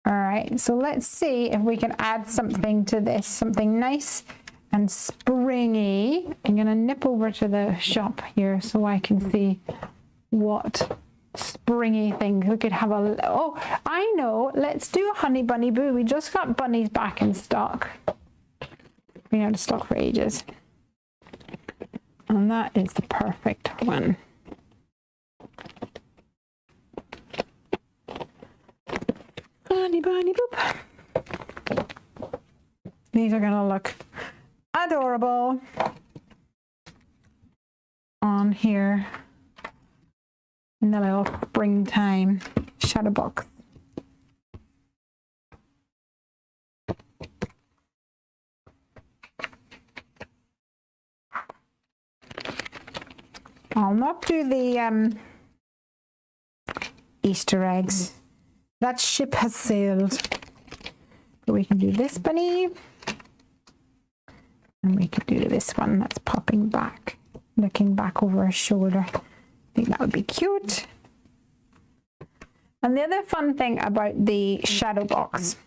All right, so let's see if we can add something to this, something nice and springy. I'm gonna nip over to the shop here so I can see what springy things we could have. Oh, I know, let's do a honey bunny boo. We just got bunnies back in stock. Been out of stock for ages. And that is the perfect one. Bunny bunny boop. These are gonna look adorable on here in the little springtime shadow box. I'll not do the Easter eggs. That ship has sailed. So we can do this bunny. And we can do this one that's popping back, looking back over her shoulder. I think that would be cute. And the other fun thing about the shadow box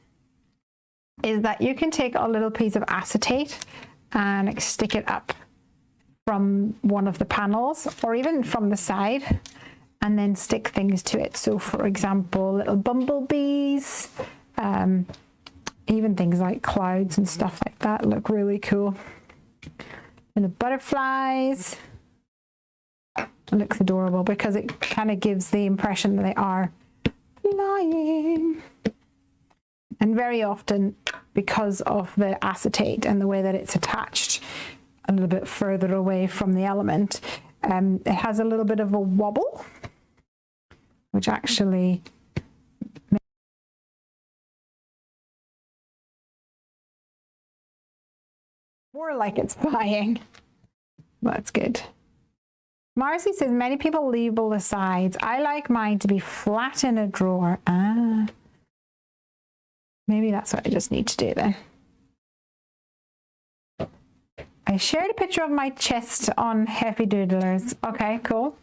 is that you can take a little piece of acetate and stick it up from one of the panels or even from the side, and then stick things to it. So for example, little bumblebees, even things like clouds and stuff like that look really cool. And the butterflies, it looks adorable because it kind of gives the impression that they are flying. And very often, because of the acetate and the way that it's attached a little bit further away from the element, it has a little bit of a wobble, which actually more like it's flying. That's good. Marcy says many people label the sides. I like mine to be flat in a drawer. Ah, maybe that's what I just need to do then. I shared a picture of my chest on Happy Doodlers. Okay, cool.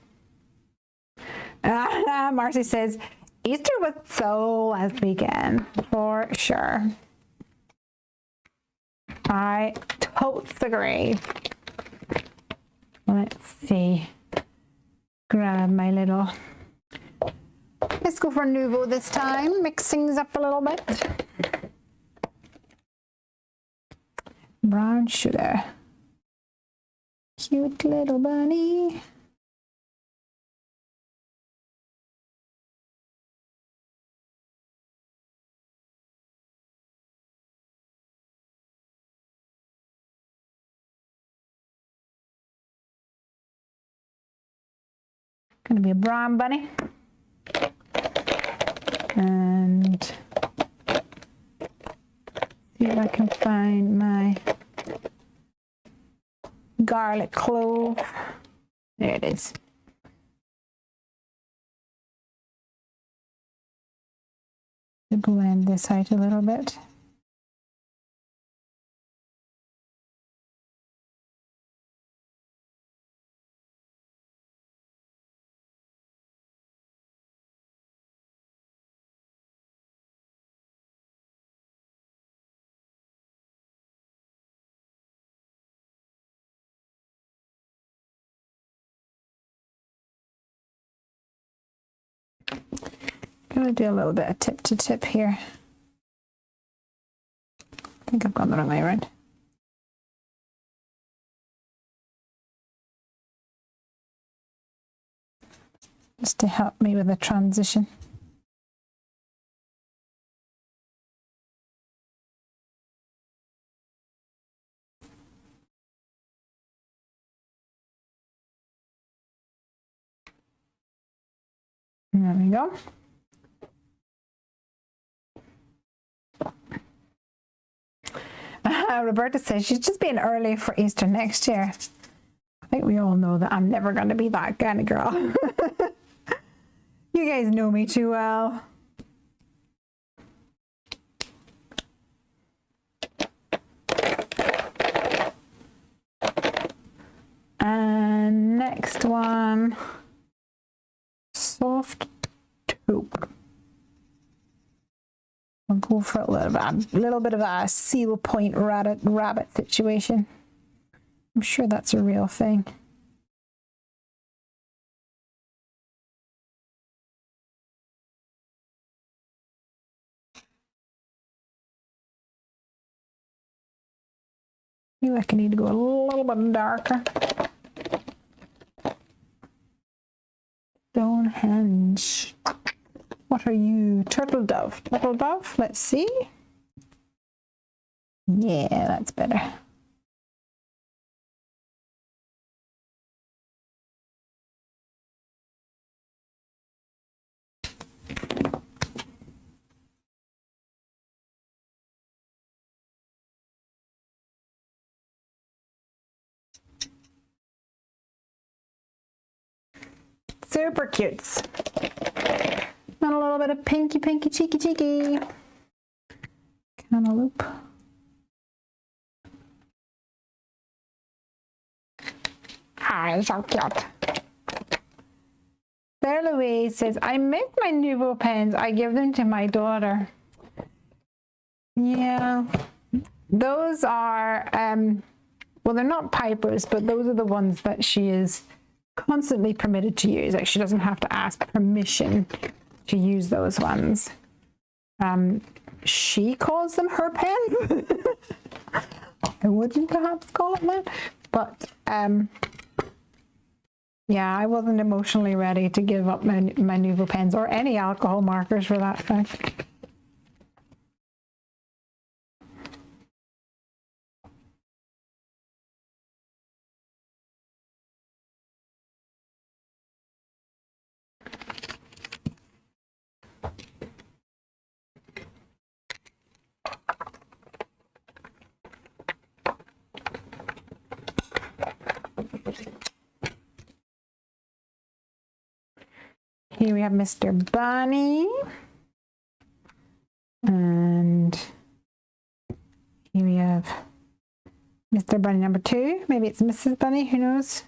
Marcy says Easter was so last weekend, for sure. I totes agree. Let's see. Grab my little. Let's go for Nouveau this time. Mix things up a little bit. Brown sugar. Cute little bunny. Gonna be a brown bunny. And see if I can find my garlic clove. There it is. Blend this out a little bit. gonna do a little bit of tip to tip here. I think I've gone the wrong way around. Just to help me with the transition. There we go. Roberta says she's just being early for Easter next year. I think we all know that I'm never going to be that kind of girl. You guys know me too well. And next one, soft taupe. I'll go for a little bit of a seal point rabbit situation. I'm sure that's a real thing. I feel like I need to go a little bit darker. Stonehenge. What are you? Turtle dove. Turtle dove? Let's see. Yeah, that's better. Super cutes. And a little bit of pinky, cheeky. Cantaloupe. Ah, so cute. Sarah Louise says, I miss my Nuvo pens. I give them to my daughter. Yeah. Those are, well, they're not Piper's, but those are the ones that she is constantly permitted to use. Like, she doesn't have to ask permission to use those ones. She calls them her pens. I wouldn't perhaps call it that, but yeah, I wasn't emotionally ready to give up my Nuvo pens or any alcohol markers for that fact. Here we have Mr. Bunny. And here we have Mr. Bunny number 2. Maybe it's Mrs. Bunny, who knows?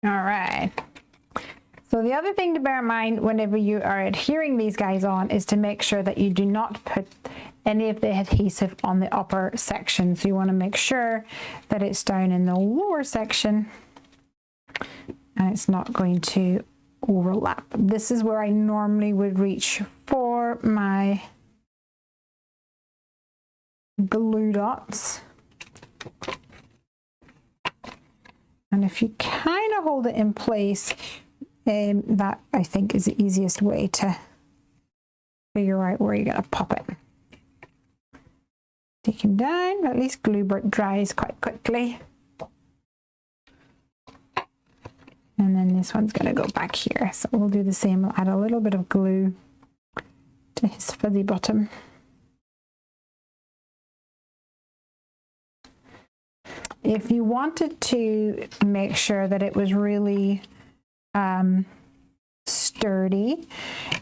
All right. So the other thing to bear in mind whenever you are adhering these guys on is to make sure that you do not put any of the adhesive on the upper section. So you want to make sure that it's down in the lower section and it's not going to overlap. This is where I normally would reach for my glue dots. And if you kind of hold it in place, that I think is the easiest way to figure out where you're going to pop it. Take it down, at least glue dries quite quickly. And then this one's going to go back here. So we'll do the same, we'll add a little bit of glue to his fuzzy bottom. If you wanted to make sure that it was really sturdy.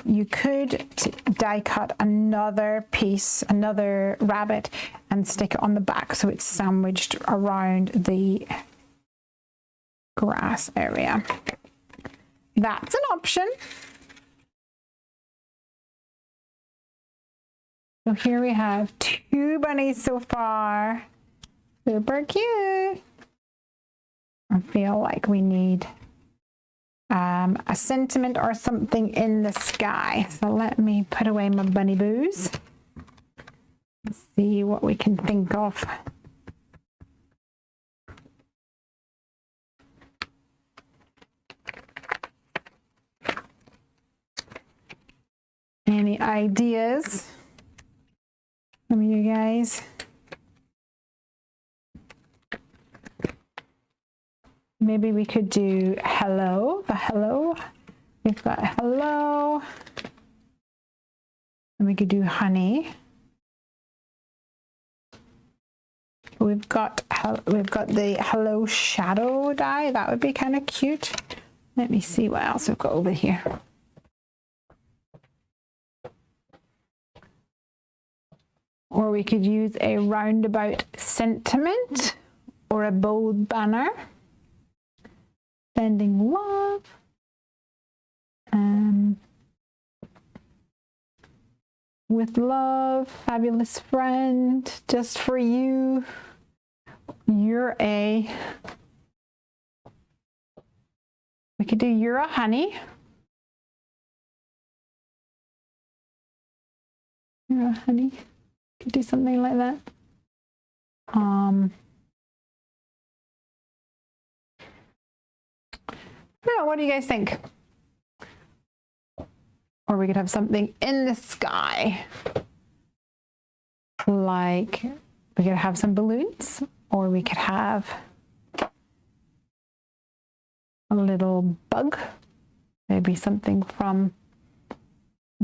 You could die cut another piece, another rabbit, and stick it on the back so it's sandwiched around the grass area. That's an option. So here we have 2 bunnies so far. Super cute. I feel like we need a sentiment or something in the sky. So let me put away my bunny boos. Let's see what we can think of. Any ideas from you guys? Maybe we could do hello, the hello. We've got hello. And we could do honey. We've got the hello shadow die. That would be kind of cute. Let me see what else we've got over here. Or we could use a roundabout sentiment or a bold banner. Sending love. With love, fabulous friend, just for you. You're a. We could do you're a honey. You're a honey. Could do something like that. Yeah, what do you guys think? Or we could have something in the sky. Like we could have some balloons, or we could have a little bug. Maybe something from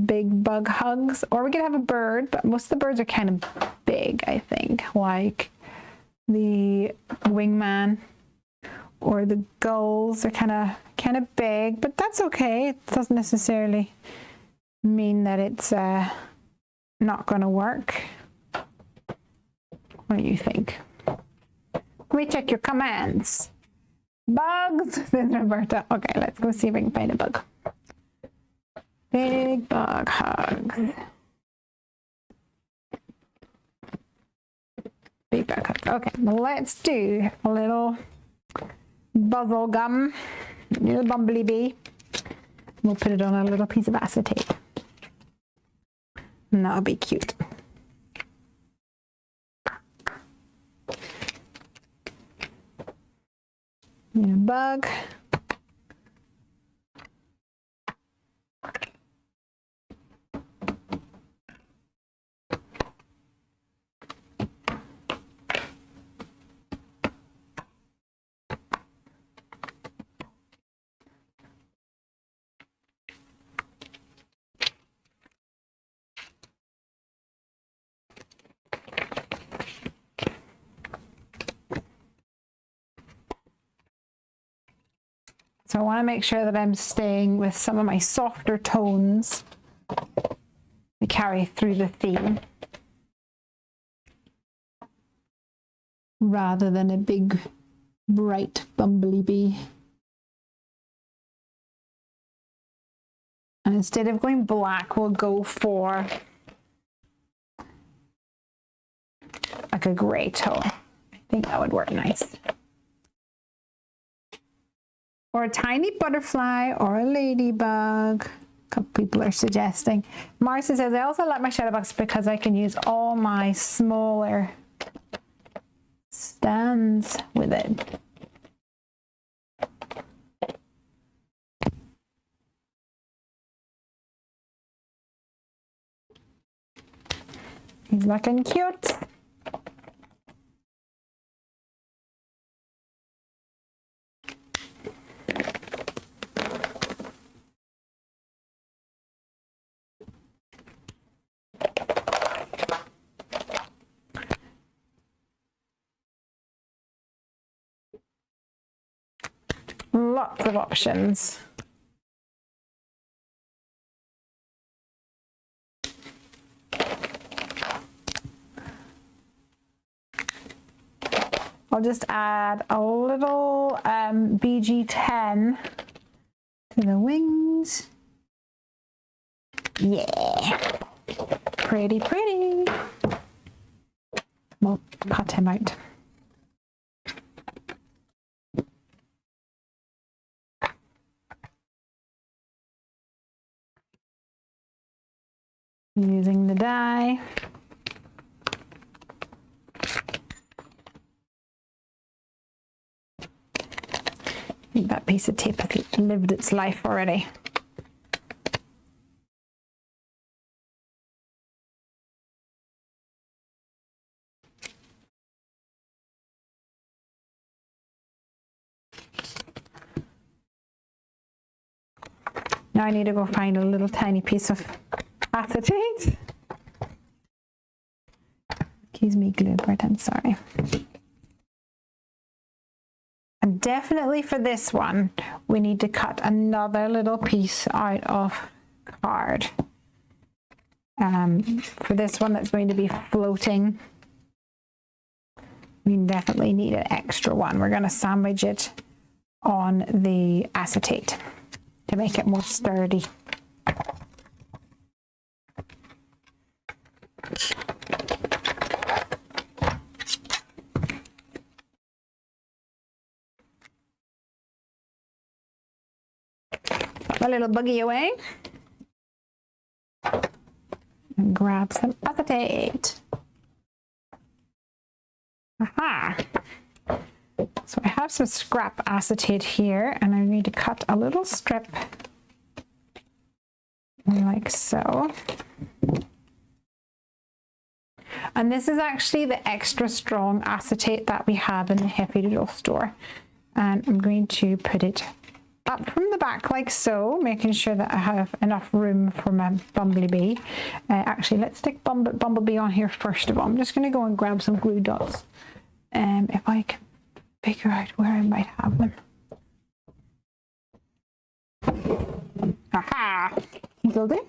Big Bug Hugs. Or we could have a bird, but most of the birds are kind of big, I think. Like the wingman. Or the gulls are kind of big, but that's okay. It doesn't necessarily mean that it's not going to work. What do you think? Let me check your commands. Bugs, says Roberta. Okay, let's go see if I can find a bug. Big bug hug. Big bug hug. Okay, well, let's do a little buzzle gum, little bumblebee. We'll put it on a little piece of acetate. And that'll be cute. And a bug. So I want to make sure that I'm staying with some of my softer tones to carry through the theme, rather than a big, bright bumblebee. And instead of going black, we'll go for like a gray tone. I think that would work nice. Or a tiny butterfly or a ladybug. A couple people are suggesting. Marcia says, I also like my shadow box because I can use all my smaller stands with it. He's looking cute. Lots of options. I'll just add a little BG10 to the wings. Yeah, pretty, pretty. We'll cut him out. Using the die. I think that piece of tape has lived its life already. Now I need to go find a little tiny piece of acetate. Excuse me, glue, Britton, sorry. And definitely for this one, we need to cut another little piece out of card. For this one that's going to be floating, we definitely need an extra one. We're going to sandwich it on the acetate to make it more sturdy. Put my little buggy away and grab some acetate. Aha! So I have some scrap acetate here, and I need to cut a little strip like so. And this is actually the extra strong acetate that we have in the Happy Doodle store. And I'm going to put it up from the back like so, making sure that I have enough room for my bumblebee. Actually, let's stick bumblebee on here first of all. I'm just going to go and grab some glue dots. If I can figure out where I might have them. Aha! Will do.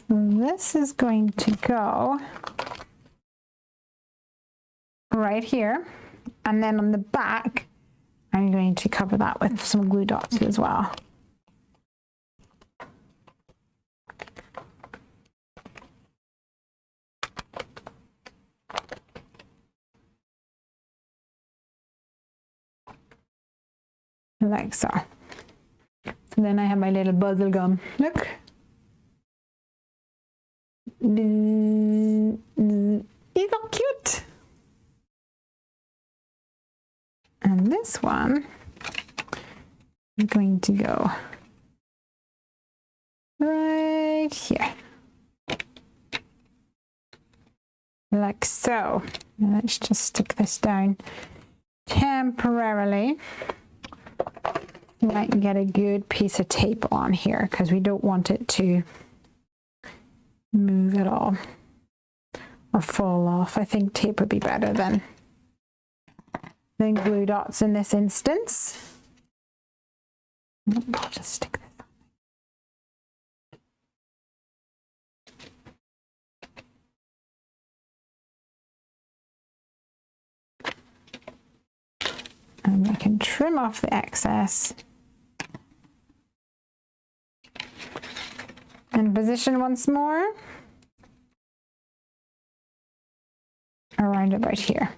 This is going to go right here, and then on the back I'm going to cover that with some glue dots as well. Like so. So then I have my little puzzle gum. Look. He's so cute. And this one is going to go right here. Like so. Now let's just stick this down temporarily. You might get a good piece of tape on here because we don't want it to move at all or fall off. I think tape would be better than glue dots in this instance. I'll just stick this on. And I can trim off the excess and position once more around about here.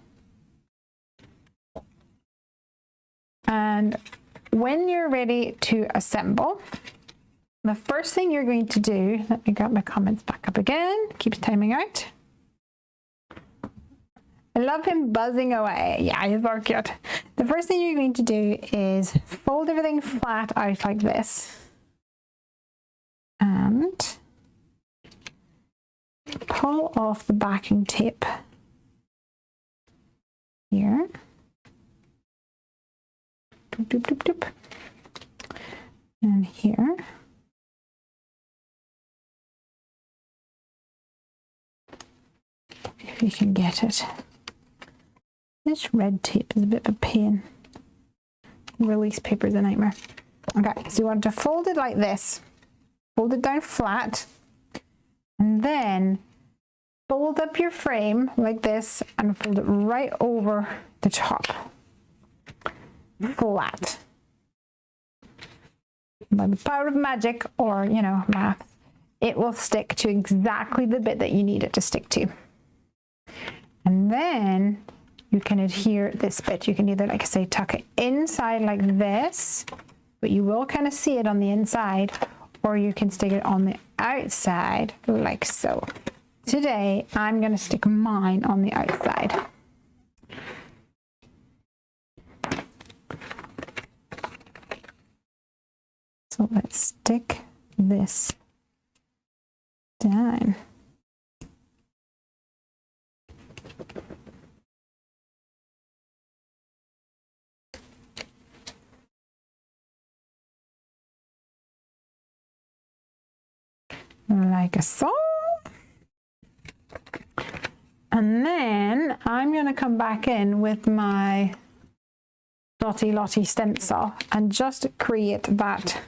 And when you're ready to assemble, the first thing you're going to do, let me grab my comments back up again, keeps timing out. I love him buzzing away. Yeah, he's so cute. The first thing you're going to do is fold everything flat out like this. And pull off the backing tape here. Doop, doop, doop, doop. And here. if you can get it. This red tape is a bit of a pain. Release paper is a nightmare. Okay, so you want to fold it like this. Fold it down flat. And then fold up your frame like this and fold it right over the top. Flat. By the power of magic, or, you know, math, it will stick to exactly the bit that you need it to stick to. And then you can adhere this bit. You can either, like I say, tuck it inside like this, but you will kind of see it on the inside, or you can stick it on the outside like so. Today, I'm going to stick mine on the outside. So let's stick this down. Like so. And then I'm going to come back in with my Lottie Lottie stencil and just create that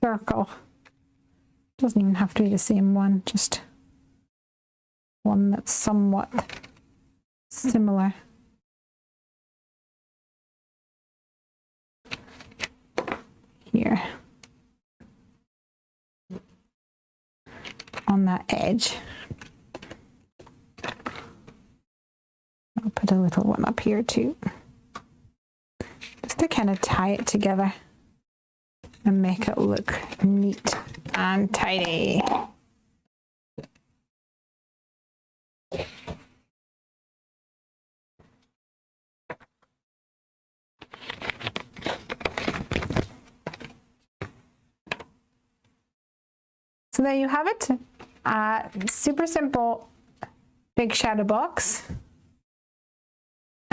circle. Doesn't even have to be the same one, just one that's somewhat similar. Here. On that edge. I'll put a little one up here too. Just to kind of tie it together and make it look neat and tidy. So there you have it. Super simple big shadow box.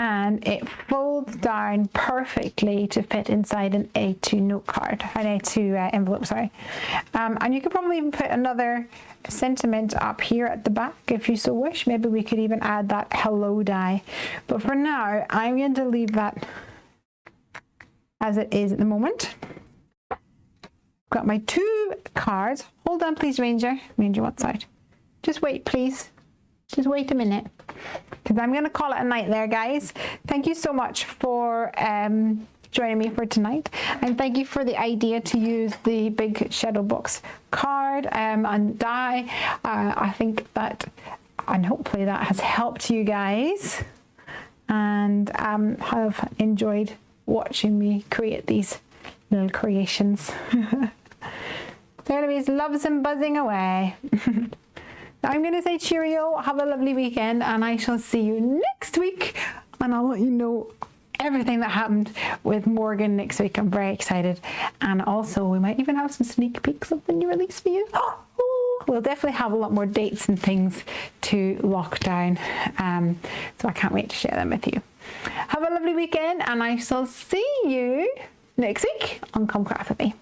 And it folds down perfectly to fit inside an A2 note card, an A2 envelope, sorry. And you could probably even put another sentiment up here at the back if you so wish. Maybe we could even add that hello die. But for now, I'm going to leave that as it is at the moment. Got my 2 cards. Hold on, please, Ranger. Ranger, what side? Just wait, please. Just wait a minute, because I'm going to call it a night there, guys. Thank you so much for joining me for tonight, and thank you for the idea to use the big shadow box card and die. I think that, and hopefully that has helped you guys, and have enjoyed watching me create these little creations. So anyways, loves and buzzing away. I'm going to say cheerio, have a lovely weekend, and I shall see you next week, and I'll let you know everything that happened with Morgan next week. I'm very excited, and also we might even have some sneak peeks of the new release for you. We'll definitely have a lot more dates and things to lock down, so I can't wait to share them with you. Have a lovely weekend, and I shall see you next week on Come Craft With Me.